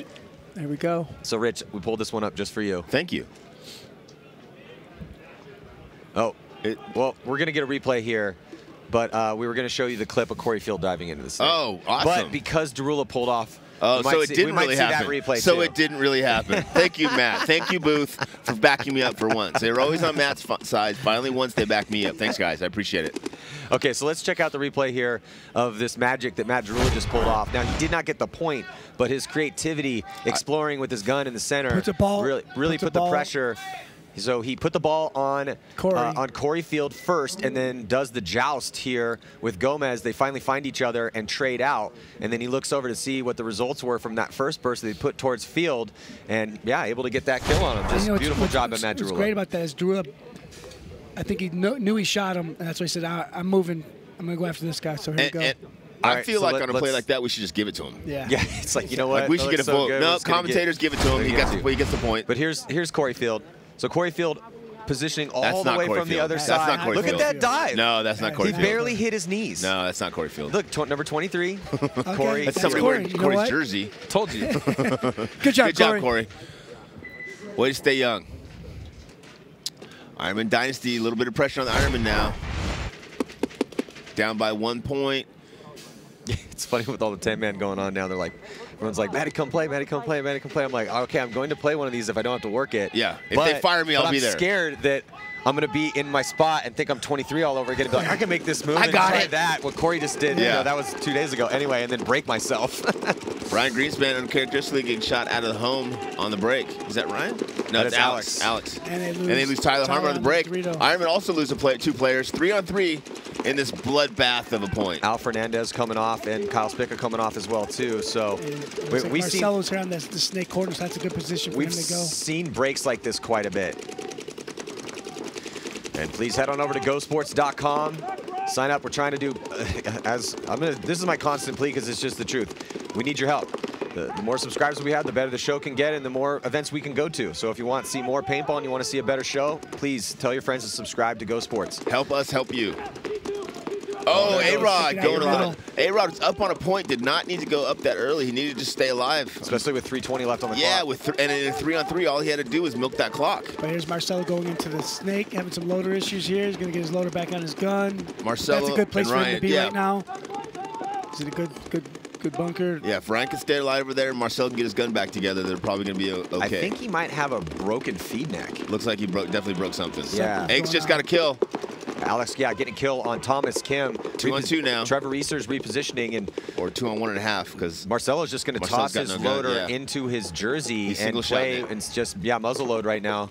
There we go. So, Rich, we pulled this one up just for you. Thank you. Oh, well, we're going to get a replay here. But we were going to show you the clip of Corey Field diving into the snake. Oh, awesome. But because Derula pulled off, so it didn't really happen. That replay so too. it didn't really happen. Thank you, Matt. Thank you, Booth, for backing me up for once. They were always on Matt's side. Finally, once they backed me up. Thanks, guys. I appreciate it. Okay, so let's check out the replay here of this magic that Matt Derula just pulled off. Now, he did not get the point, but his creativity, exploring with his gun in the center, Puts the ball, really put the pressure. So he put the ball on Corey Field first, and then does the joust here with Gomez. They finally find each other and trade out, and then he looks over to see what the results were from that first burst that he put towards Field, and yeah, able to get that kill on him. Just beautiful job by Matt Derula. What's great about that is Derula, I think he knew he shot him, and that's why he said, I'm moving. I'm going to go after this guy, so here we go. I feel like on a play like that, we should just give it to him. Yeah, it's like, you know what? Like we should get a vote. No, commentators give it to him. He gets the point. But here's Corey Field. So Corey Field positioning all the way from the other side. That's not Corey Look Field. at that dive. No, that's not Corey Field. He barely hit his knees. No, that's not Corey Field. Look, number 23, Okay, Corey. That's somebody wearing Corey's jersey. Told you. Good job, Corey. Way to stay young. Ironman Dynasty, a little bit of pressure on the Ironman now. Down by 1 point. It's funny with all the 10-man going on now. They're like, everyone's like, Matty, come play, Matty, come play, Matty, come play. I'm like, okay, I'm going to play one of these if I don't have to work it. Yeah, if they fire me, I'll be there. I'm scared that I'm going to be in my spot and think I'm 23 all over again and be like, I can make this move. I got it. That, what Corey just did, yeah. That was 2 days ago anyway, and then break myself. Ryan Greenspan uncharacteristically getting shot out of the home on the break. Is that Ryan? No, it's Alex. And they lose Tyler Harmer on the break. Ironman also lose two players, 3-on-3 in this bloodbath of a point. Al Fernandez coming off and Kyle Spica coming off as well too. So we see Marcelo's here on the snake corner, so that's a good position for him to go. We've seen breaks like this quite a bit. And please head on over to GoSports.com. Sign up. We're trying to do, this is my constant plea because it's just the truth. We need your help. The more subscribers we have, the better the show can get and the more events we can go to. So if you want to see more paintball and you want to see a better show, please tell your friends to subscribe to Go Sports. Help us help you. Oh, A-Rod going a little. A-Rod was up on a point, did not need to go up that early. He needed to just stay alive. Especially with 3:20 left on the clock. Yeah, and in a 3-on-3, all he had to do was milk that clock. But here's Marcelo going into the snake, having some loader issues here. He's going to get his loader back on his gun. Marcelo That's a good place and for him to be Ryan, right now. Is it a good bunker? Yeah, if Ryan can stay alive over there and Marcelo can get his gun back together, they're probably going to be okay. I think he might have a broken feed neck. Looks like he definitely broke something. Yeah. Eggs just got a kill. Alex, getting a kill on Thomas Kim. 2-on-2 now. Trevor Reeser's repositioning. Or 2-on-1.5 because Marcelo's just going to toss his loader into his jersey and play and just, muzzle load right now.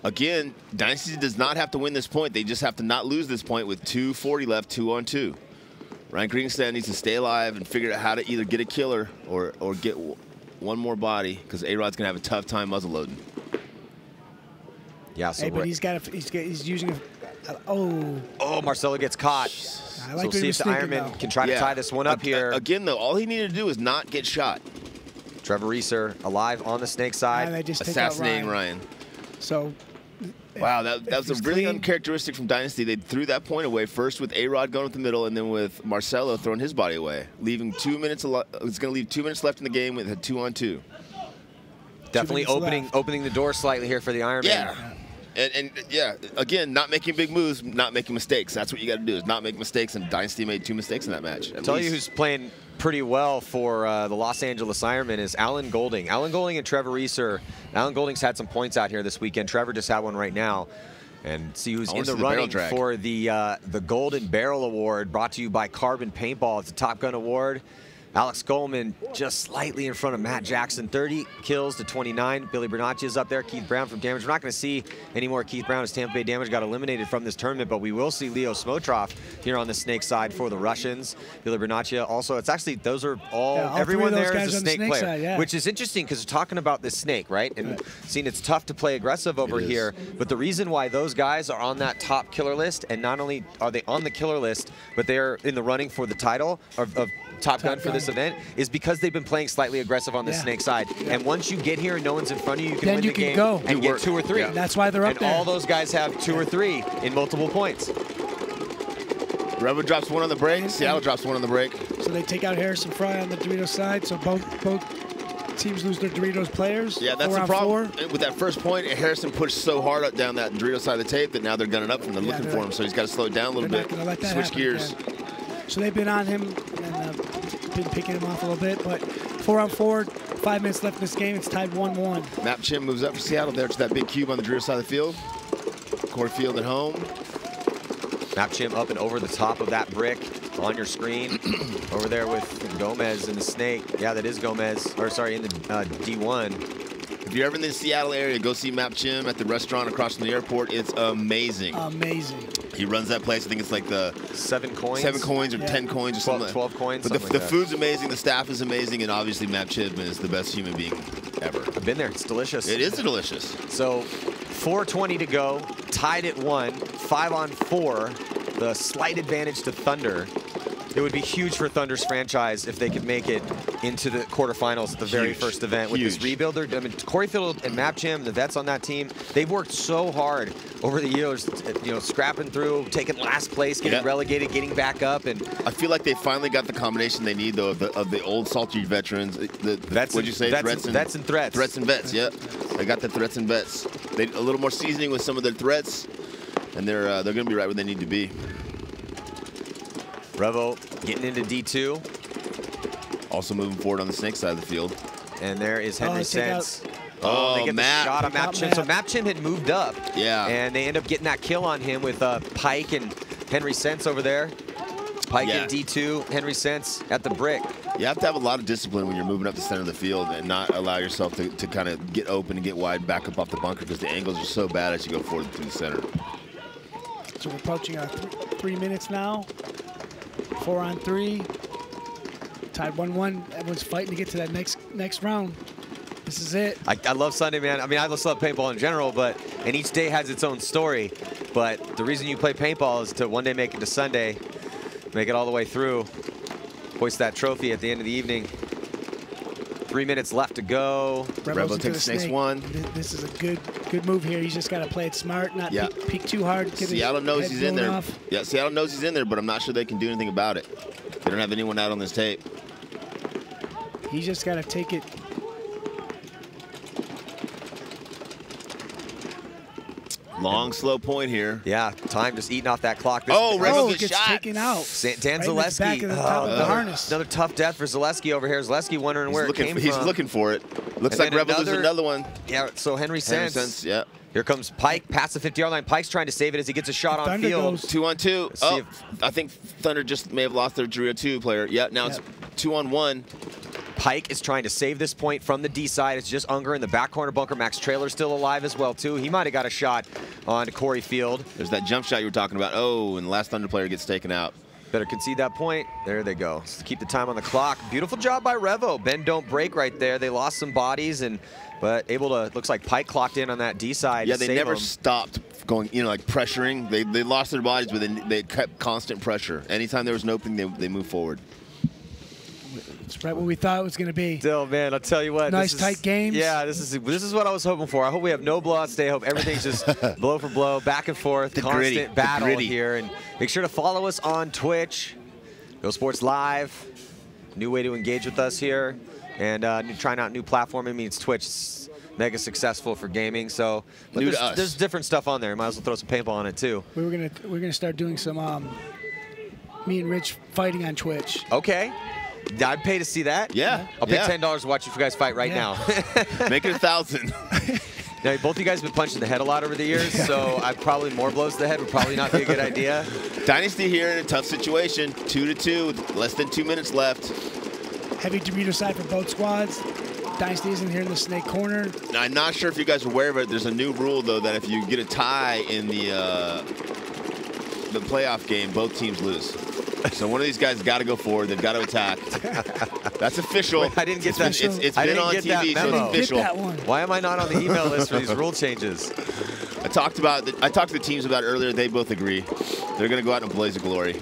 Again, Dynasty does not have to win this point. They just have to not lose this point with 2:40 left, 2-on-2. Ryan Greenspan needs to stay alive and figure out how to either get a killer or get one more body because A-Rod's going to have a tough time muzzle loading. Yeah, so but he's using a Marcelo gets caught. I like so see if the Ironman can try to tie this one up here. Again, though, all he needed to do is not get shot. Trevor Reeser alive on the snake side. Assassinating Ryan. So, wow, that was a really uncharacteristic from Dynasty. They threw that point away first with A-Rod going up the middle and then with Marcelo throwing his body away, leaving 2 minutes. It's going to leave 2 minutes left in the game with a 2-on-2. Definitely opening the door slightly here for the Ironman. Yeah. And again, not making big moves, not making mistakes. That's what you got to do, is not make mistakes, and Dynasty made 2 mistakes in that match. Tell you who's playing pretty well for the Los Angeles Ironmen is Alan Golding. Alan Golding and Trevor Reeser. Alan Golding's had some points out here this weekend. Trevor just had one right now. And see who's in the running for the Golden Barrel Award, brought to you by Carbon Paintball. It's a Top Gun award. Alex Goldman just slightly in front of Matt Jackson, 30 kills to 29. Billy Bernacchi is up there. Keith Brown from Damage. We're not going to see any more Keith Brown as Tampa Bay Damage got eliminated from this tournament, but we will see Leo Smotrov here on the snake side for the Russians. Billy Bernacchi also. It's actually, those are all, everyone there is a snake player, side, which is interesting because we're talking about this snake, right? And seeing it's tough to play aggressive over here, but the reason why those guys are on that top killer list, and not only are they on the killer list, but they're in the running for the title of Top Gun for this event is because they've been playing slightly aggressive on the snake side. And once you get here and no one's in front of you, you can win the game and get 2 or 3. Yeah. That's why they're up there. And all those guys have 2 or 3 in multiple points. Revo drops 1 on the break. Seattle drops 1 on the break. So they take out Harrison Fry on the Doritos side. So both teams lose their Doritos players. Yeah, that's the problem. With that first point, Harrison pushed so hard up down that Doritos side of the tape that now they're gunning up from them looking for him. So he's got to slow it down a little bit. Switch gears. So they've been on him and been picking him off a little bit. But 4-on-4, 5 minutes left in this game. It's tied 1-1. Map Chim moves up for Seattle there to that big cube on the Doritos side of the field. Corey Field at home. Map Chim up and over the top of that brick on your screen. Over there with Gomez and the snake. Yeah, that is Gomez. Or sorry, in the D1. If you're ever in the Seattle area, go see Map Chim at the restaurant across from the airport. It's amazing. Amazing. He runs that place. I think it's like the 7 coins. 7 coins or 10 coins or something. 12 coins. But the food's amazing. The staff is amazing, and obviously Map Chim is the best human being ever. I've been there. It's delicious. It is delicious. So 4:20 to go. Tied at 1. 5-on-4. The slight advantage to Thunder. It would be huge for Thunder's franchise if they could make it into the quarterfinals at the very first event with this rebuilder. I mean, Corey Field and Map Chim, the vets on that team, they've worked so hard over the years, you know, scrapping through, taking last place, getting relegated, getting back up, and I feel like they finally got the combination they need though of the old salty veterans. What'd you say? Vets and threats. Threats and vets. Yeah, they got the threats and vets. They a little more seasoning with some of their threats, and they're going to be right where they need to be. Revo getting into D2. Also moving forward on the snake side of the field. And there is Henry Sense. They get the shot on Map Chim. So Map Chim had moved up. Yeah. And they end up getting that kill on him with Pike and Henry Sense over there. Pike in D2, Henry Sense at the brick. You have to have a lot of discipline when you're moving up the center of the field and not allow yourself to kind of get open and get wide back up off the bunker because the angles are so bad as you go forward through the center. So we're approaching our 3 minutes now. 4-on-3. Tied 1-1. Everyone's fighting to get to that next round. This is it. I love Sunday, man. I mean, I just love paintball in general, and each day has its own story. But the reason you play paintball is to one day make it to Sunday, make it all the way through, hoist that trophy at the end of the evening. 3 minutes left to go. Revo takes the snake 1. This is a good move here. He's just got to play it smart, not peek too hard. Seattle knows he's in there. Yeah, Seattle knows he's in there, but I'm not sure they can do anything about it. They don't have anyone out on this tape. He's just got to take it. Long, slow point here. Yeah, time just eating off that clock. Revo gets taken out. Dan Zaleski. Back of the top of the harness. Another tough death for Zaleski over here. Zaleski wondering where it came from. He's looking for it. Looks like Revo loses another one. Yeah, so Henry Sense. Yeah. Here comes Pike past the 50-yard line. Pike's trying to save it as he gets a shot on field. 2-on-2. Oh, I think Thunder just may have lost their Drew 2 player. Yeah, now it's 2-on-1. Pike is trying to save this point from the D side. It's just Unger in the back corner bunker. Max Trailer's still alive as well, too. He might have got a shot on Corey Field. There's that jump shot you were talking about. Oh, and the last Thunder player gets taken out. Better concede that point. There they go. Just keep the time on the clock. Beautiful job by Revo. Bend, don't break right there. They lost some bodies, but able to, looks like Pike clocked in on that D side. Yeah, they never stopped going, like pressuring. They lost their bodies, but they kept constant pressure. Anytime there was an opening, they moved forward. It's right what we thought it was going to be. Still, man, I'll tell you what. Nice tight games. Yeah, this is what I was hoping for. I hope we have no blowouts today. I hope everything's just blow for blow, back and forth, constant battle here. And make sure to follow us on Twitch, Go Sports Live. New way to engage with us here, and trying out new platform. I mean, it's Twitch. It's mega successful for gaming. So there's different stuff on there. Might as well throw some paintball on it too. We're gonna start doing some me and Rich fighting on Twitch. Okay. I'd pay to see that. Yeah. I'll pay $10 to watch you guys fight right now. Make it 1,000. Now, both you guys have been punched in the head a lot over the years, so probably more blows to the head would probably not be a good idea. Dynasty here in a tough situation. 2-2 with less than 2 minutes left. Heavy Dorito side for both squads. Dynasty isn't here in the snake corner. Now, I'm not sure if you guys are aware of it. There's a new rule, though, that if you get a tie in the playoff game, both teams lose. So one of these guys has got to go forward. They've got to attack. That's official. Wait, I didn't get that. It's been on TV, so it's official. Get that one. Why am I not on the email list for these rule changes? I talked to the teams about it earlier. They both agree. They're going to go out in a blaze of glory.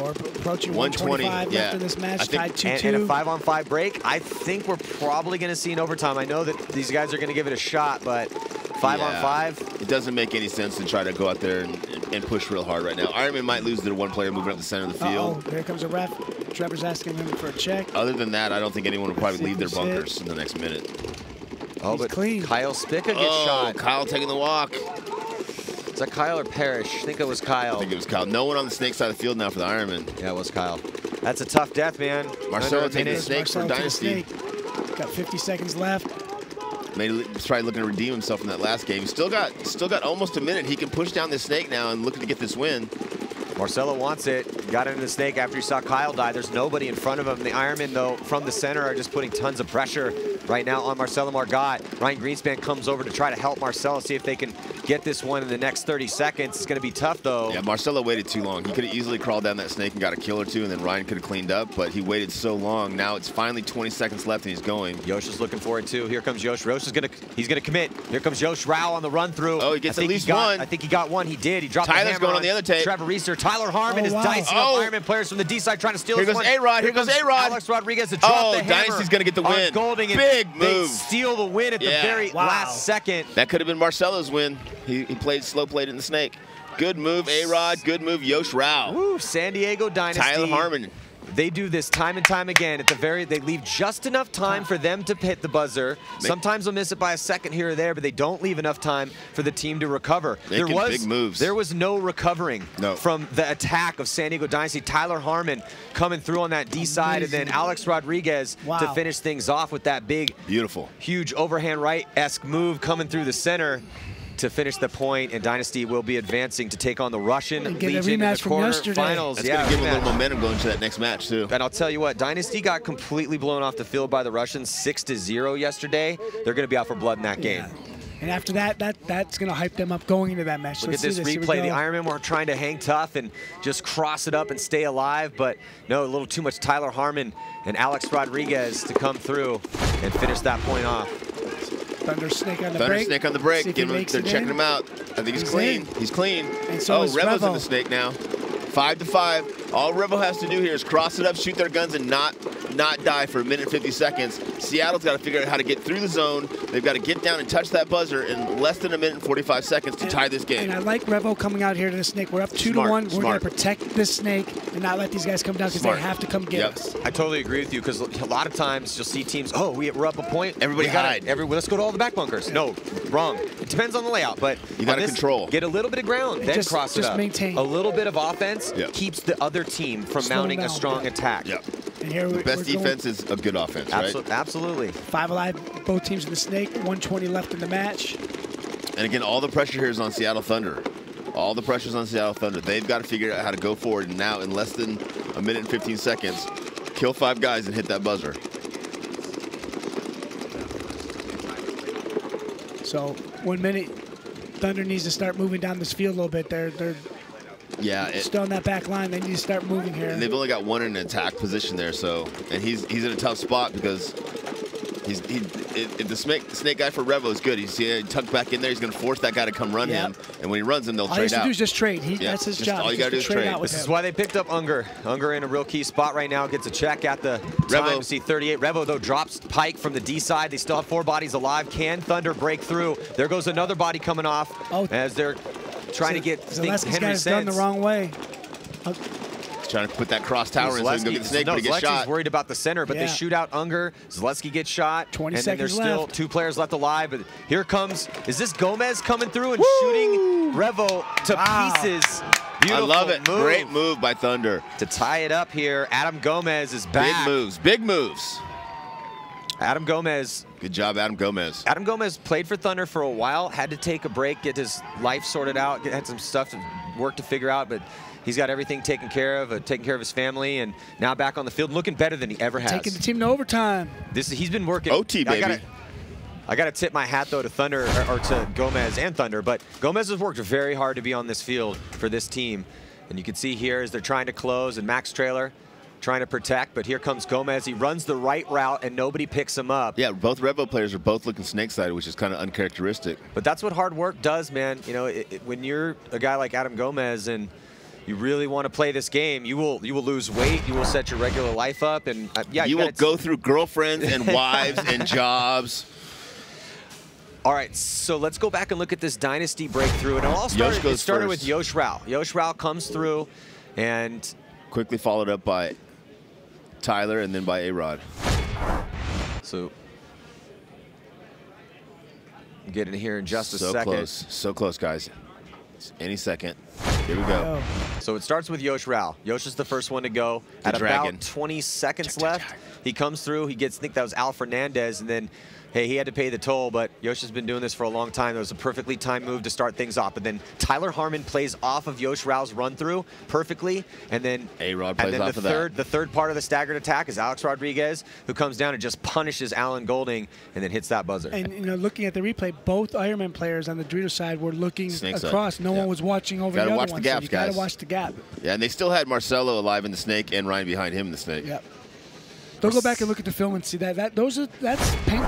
Or approaching 120 125 left in this match, tied 2-2. And a 5-on-5 break. I think we're probably going to see an overtime. I know that these guys are going to give it a shot, but 5-on-5. It doesn't make any sense to try to go out there and push real hard right now. Ironman might lose their one player moving up the center of the field. Oh, here comes a ref. Trevor's asking him for a check. Other than that, I don't think anyone will probably leave their bunkers in the next minute. Oh, but clean. Kyle Spica gets shot. Kyle taking the walk. Is that Kyle or Parrish? I think it was Kyle. I think it was Kyle. No one on the snake side of the field now for the Ironman. Yeah, it was Kyle. That's a tough death, man. Marcelo taking the snake for Dynasty. Got 50 seconds left. He's probably looking to redeem himself from that last game. He's still got almost a minute. He can push down this snake now and looking to get this win. Marcelo wants it. Got into the snake after he saw Kyle die. There's nobody in front of him. The Ironmen, though, from the center are just putting tons of pressure right now on Marcelo Margot. Ryan Greenspan comes over to try to help Marcelo, see if they can get this one in the next 30 seconds. It's going to be tough, though. Yeah, Marcelo waited too long. He could have easily crawled down that snake and got a kill or two, and then Ryan could have cleaned up, but he waited so long. Now it's finally 20 seconds left, and he's going. Yosh is looking for it, too. Here comes Yosh. He's going to commit. Here comes Yosh Rao on the run-through. Oh, he gets at least one. I think he got one. He did. He dropped Tyler's the hammer going on the other tape. Trevor Reeser. Tyler Harmon is dicing up Ironman players from the D side trying to steal this one. Here goes A-Rod. Here goes A-Rod. Alex Rodriguez to drop the hammer. Dynasty's going to get the win. Golding, big move. They steal the win at the very last second. That could have been Marcelo's win. He slow played in the snake. Good move, A-Rod. Good move, Yosh Rao. Woo, San Diego Dynasty. Tyler Harmon. They do this time and time again. They leave just enough time for them to hit the buzzer. Sometimes they'll miss it by a second here or there, but they don't leave enough time for the team to recover. Big moves. There was no recovering from the attack of San Diego Dynasty. Tyler Harmon coming through on that D side, and then Alex Rodriguez to finish things off with that big, huge overhand right-esque move coming through the center to finish the point, and Dynasty will be advancing to take on the Russian Legion in the quarterfinals. That's going to give them a little momentum going into that next match, too. And I'll tell you what, Dynasty got completely blown off the field by the Russians 6-0 yesterday. They're going to be out for blood in that game. And after that, that's going to hype them up going into that match. Look at this replay. The Ironmen were trying to hang tough and just cross it up and stay alive, but no, a little too much Tyler Harmon and Alex Rodriguez to come through and finish that point off. Thunder snake on the break. Thunder snake on the break. They're checking him out. I think he's clean. He's clean. And so Revo's in the snake now. 5-5. All Revo has to do here is cross it up, shoot their guns, and not die for 1:50 seconds. Seattle's got to figure out how to get through the zone. They've got to get down and touch that buzzer in less than 1:45 seconds to tie this game. And I like Revo coming out here to the snake. We're up 2-1. We're going to protect this snake and not let these guys come down because they have to come get us. I totally agree with you, because a lot of times you'll see teams, we're up a point. Everybody hide. Let's go to all the back bunkers. No, wrong. It depends on the layout, but you got to control. Get a little bit of ground, then cross it up. Maintain. A little bit of offense keeps the other team from mounting a strong attack. And here the best defense is a good offense, right? Absolutely. 5 alive, both teams in the snake, 120 left in the match. And again, all the pressure here is on Seattle Thunder. All the pressure's on Seattle Thunder. They've got to figure out how to go forward, and now in less than 1:15 seconds, kill 5 guys and hit that buzzer. So 1 minute, Thunder needs to start moving down this field a little bit. They're still on that back line. They need to start moving here. And they've only got one in an attack position there, and he's in a tough spot because the snake guy for Revo is good. He's tucked back in there. He's going to force that guy to come run him, and when he runs him, they'll trade out. All he has to do is just trade. That's his job. All you got to do is trade. This is why they picked up Unger. Unger in a real key spot right now. Gets a check at the time. See 38. Revo, though, drops Pike from the D side. They still have 4 bodies alive. Can Thunder break through? There goes another body coming off as they're trying to get Henry done the wrong way. Trying to put that cross tower in so he can go get the snake, but he gets shot. Worried about the center, but they shoot out Unger. Zaleski gets shot. 20 and seconds then there's still 2 players left alive. But here comes, is this Gomez coming through and shooting Revo to pieces? Beautiful I love it. Move. Great move by Thunder. To tie it up here, Adam Gomez is back. Big moves. Adam Gomez. Good job, Adam Gomez. Adam Gomez played for Thunder for a while, had to take a break, get his life sorted out, had some stuff to work to figure out, but he's got everything taken care of, taking care of his family, and now back on the field, looking better than he ever has. Taking the team to overtime. He's been working. OT, baby. I got to tip my hat, though, to Thunder, or to Gomez and Thunder, but Gomez has worked very hard to be on this field for this team. And you can see here as they're trying to close, and Max Trailer trying to protect, but here comes Gomez. He runs the right route, and nobody picks him up. Yeah, both Revo players are both looking snake side, which is kind of uncharacteristic. But that's what hard work does, man. You know, when you're a guy like Adam Gomez, and you really want to play this game, you will lose weight, you will set your regular life up, and yeah, you will go through girlfriends and wives and jobs. All right, so let's go back and look at this Dynasty breakthrough, and it started with Yosh Rao. Yosh Rao comes through, and quickly followed up by Tyler, and then by A-Rod. So get in here in just a second. So close, guys. Any second. Here we go. So it starts with Yosh Rao. Yosh is the first one to go. At about 20 seconds left, he comes through. He gets, I think that was Al Fernandez, and then, hey, he had to pay the toll, but Yosh has been doing this for a long time. It was a perfectly timed move to start things off. But then Tyler Harmon plays off of Yosh Rao's run through perfectly, and then A-Rod plays off of that. The third part of the staggered attack is Alex Rodriguez, who comes down and just punishes Alan Golding, and then hits that buzzer. And you know, looking at the replay, both Ironman players on the Dorito side were looking across. No one was watching over the other one. Watch the gaps, so you gotta watch the gap. Yeah, and they still had Marcelo alive in the snake and Ryan behind him in the snake. Yep. They'll go back and look at the film and see that. That's paint.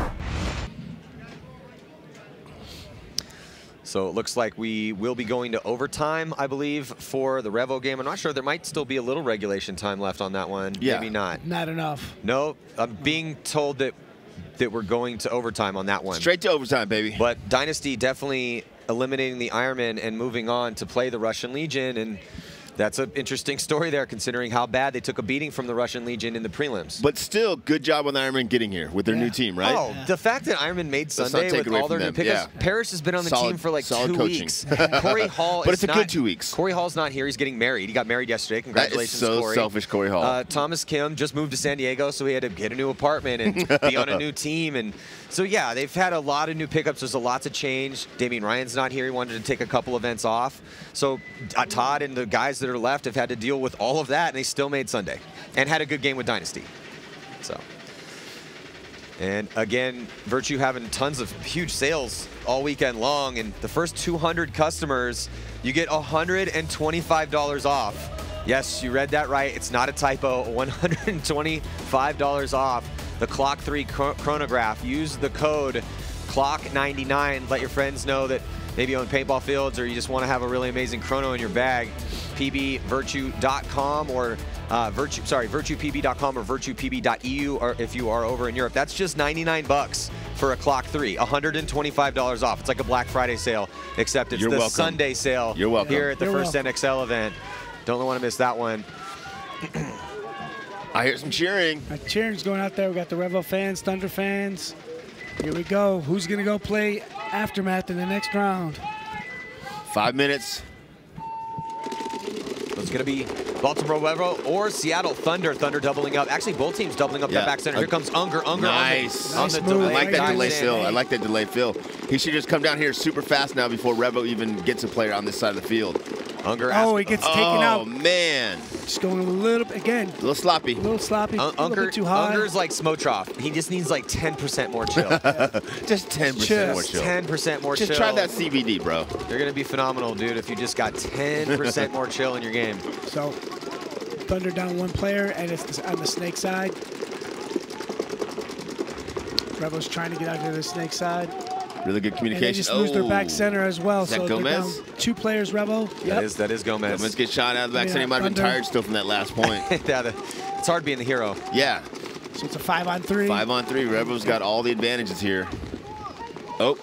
So it looks like we will be going to overtime, I believe, for the Revo game. I'm not sure. There might still be a little regulation time left on that one. Yeah. Maybe not. Not enough. No, I'm being told that we're going to overtime on that one. Straight to overtime, baby. But Dynasty definitely eliminating the Ironmen and moving on to play the Russian Legion, and that's an interesting story there, considering how bad they took a beating from the Russian Legion in the prelims. But still, good job on the Ironmen getting here with their new team, right? Oh, the fact that Ironman made Sunday with all their new pickups. Paris has been on the team for like 2 weeks. Corey Hall but it's a good 2 weeks. Corey Hall's not here. He's getting married. He got married yesterday. Congratulations, that is so Corey. selfish, Corey Hall. Thomas Kim just moved to San Diego, so he had to get a new apartment and be on a new team. And so, yeah, they've had a lot of new pickups. There's a lot to change. Damian Ryan's not here. He wanted to take a couple events off. So Todd and the guys that are left have had to deal with all of that, and they still made Sunday and had a good game with Dynasty. So, and again, Virtue having tons of huge sales all weekend long, and the first 200 customers, you get $125 off. Yes, you read that right. It's not a typo. $125 off the Clock 3 chronograph. Use the code CLOCK99. Let your friends know that maybe you own paintball fields or you just want to have a really amazing chrono in your bag. pbvirtue.com or virtuepb.com or virtuepb.eu, or if you are over in Europe. That's just 99 bucks for a Clock 3, $125 off. It's like a Black Friday sale, except it's the Sunday sale here at the first NXL event. Don't want to miss that one. I hear some cheering. Cheering's going out there. We got the Revo fans, Thunder fans. Here we go. Who's going to go play Aftermath in the next round? 5 minutes. It's going to be Baltimore Revo or Seattle Thunder. Thunder doubling up. Actually, both teams doubling up that back center. Here comes Unger. Nice. On the I like that delay fill. I like that delay fill. He should just come down here super fast now before Revo even gets a player on this side of the field. Unger. Oh, he gets taken out. Oh, man. Just going a little bit, again. A little sloppy. A little sloppy. A little bit too high. Unger's like Smotroff. He just needs like 10% more chill. Just 10% more chill. 10% more chill. Just try that CBD, bro. You're going to be phenomenal, dude, if you just got 10% more chill in your game. So, Thunder down one player, and it's on the Snake side. Revo's trying to get out to the Snake side. Really good communication. And they just lose their back center as well. Is that so Gomez? Down 2 players, Revo. Yep. That is Gomez. Gomez gets shot out of the back center. He might have been tired still from that last point. It's hard being the hero. Yeah. So it's a 5-on-3. 5-on-3. Revo's got all the advantages here. Oh.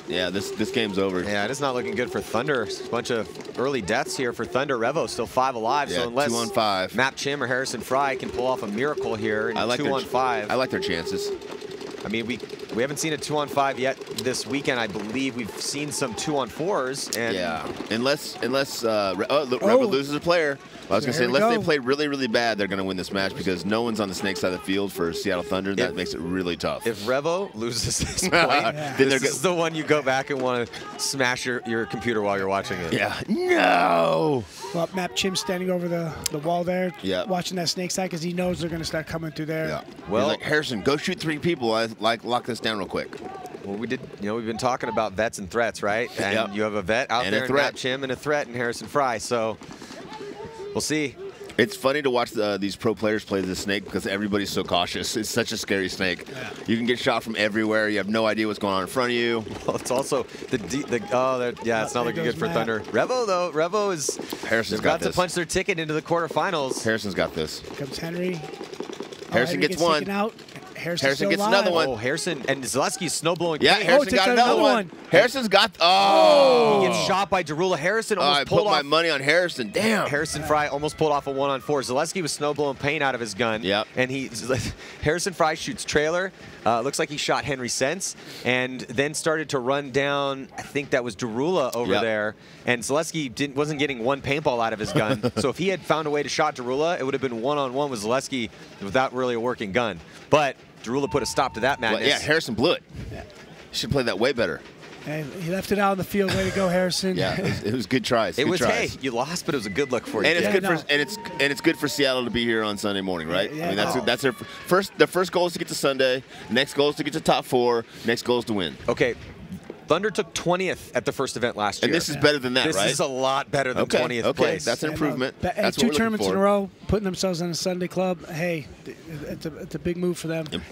Yeah, this game's over. Yeah, it is not looking good for Thunder. A bunch of early deaths here for Thunder. Revo still 5 alive, yeah, so unless 2-on-5. Map Chim or Harrison Fry can pull off a miracle here in 2-on-5. I like their chances. I mean, we haven't seen a 2-on-5 yet this weekend. I believe we've seen some 2-on-4s. And yeah, unless Revo loses a player. I was going to say, unless they play really, really bad, they're going to win this match because no one's on the Snake side of the field for Seattle Thunder. That makes it really tough. If Revo loses this point, this is the one you go back and want to smash your computer while you're watching it. Yeah. No! Well, Map Chim's standing over the wall there, watching that Snake side because he knows they're going to start coming through there. Yeah. Well, like, Harrison, go shoot 3 people. Lock this down real quick. Well, we've been talking about vets and threats, right? And you have a vet out there in Map Chim and a threat in Harrison Fry. So we'll see. It's funny to watch these pro players play the snake because everybody's so cautious. It's such a scary snake. Yeah. You can get shot from everywhere. You have no idea what's going on in front of you. Well, it's also it's not looking good for Thunder. Revo though, Revo is Harrison's got to punch their ticket into the quarterfinals. Harrison's got this. Here comes Henry. Harrison gets one. Out. Harrison gets another one. Oh, Harrison and Zaleski's snowblowing. Yeah, Harrison got another one. Harrison's got. He gets shot by Derula. Harrison almost pulled off. I put my money on Harrison. Damn. Harrison Fry almost pulled off a 1-on-4. Zaleski was snowblowing paint out of his gun. Yep. And Harrison Fry shoots trailer. Looks like he shot Henry Sense and then started to run down. I think that was Derula over there. And Zaleski wasn't getting one paintball out of his gun. So if he had found a way to shot Derula, it would have been 1-on-1 with Zaleski without really a working gun. But Derula put a stop to that madness. Well, yeah, Harrison blew it. Yeah. Should play that way better. And he left it out on the field. Way to go, Harrison. Yeah, it was good tries. Hey, you lost, but it was a good look for you. And it's good for Seattle to be here on Sunday morning, right? I mean, that's their first. Their first goal is to get to Sunday. Next goal is to get to top 4. Next goal is to win. Okay. Thunder took 20th at the first event last year. And this is better than that, right? This is a lot better than 20th place. That's an improvement. That's 2 tournaments in a row, putting themselves on a Sunday club. Hey, it's a big move for them. Yep.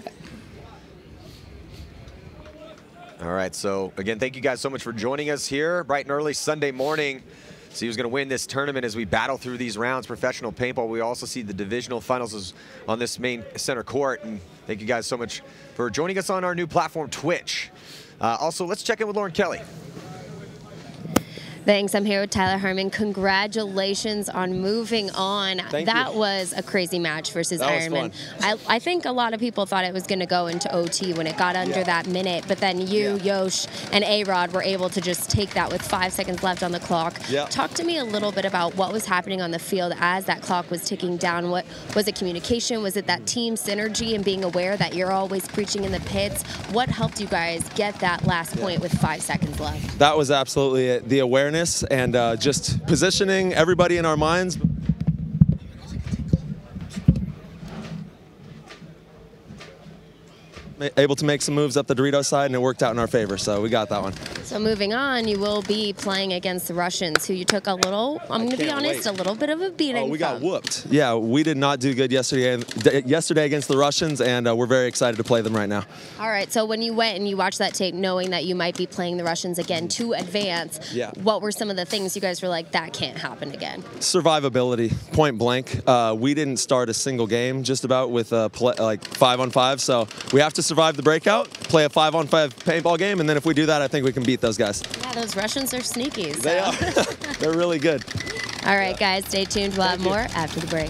All right, so again, thank you guys so much for joining us here bright and early Sunday morning. See who's going to win this tournament as we battle through these rounds. Professional paintball, we also see the divisional finals on this main center court. And thank you guys so much for joining us on our new platform, Twitch. Also, let's check in with Lauren Kelly. Thanks. I'm here with Tyler Harmon. Congratulations on moving on. That was a crazy match versus Ironman. I think a lot of people thought it was going to go into OT when it got under that minute, but then you, Yosh, and A-Rod were able to just take that with 5 seconds left on the clock. Talk to me a little bit about what was happening on the field as that clock was ticking down. What was it? Communication? Was it that team synergy and being aware that you're always preaching in the pits? What helped you guys get that last point with 5 seconds left? That was absolutely it. The awareness and just positioning everybody in our minds. Able to make some moves up the Dorito side, and it worked out in our favor, so we got that one. So moving on, you will be playing against the Russians, who you took a little, I'm going to be honest, a little bit of a beating. Oh, we got whooped. Yeah, we did not do good yesterday against the Russians, and we're very excited to play them right now. All right, so when you went and you watched that tape, knowing that you might be playing the Russians again to advance, what were some of the things you guys were like, that can't happen again? Survivability, point blank. We didn't start a single game just about with like 5-on-5, so we have to survive the breakout, play a 5-on-5 paintball game, and then if we do that, I think we can beat those guys. Yeah, those Russians are sneaky. So. They are. They're really good. All right, guys, stay tuned. We'll have more after the break.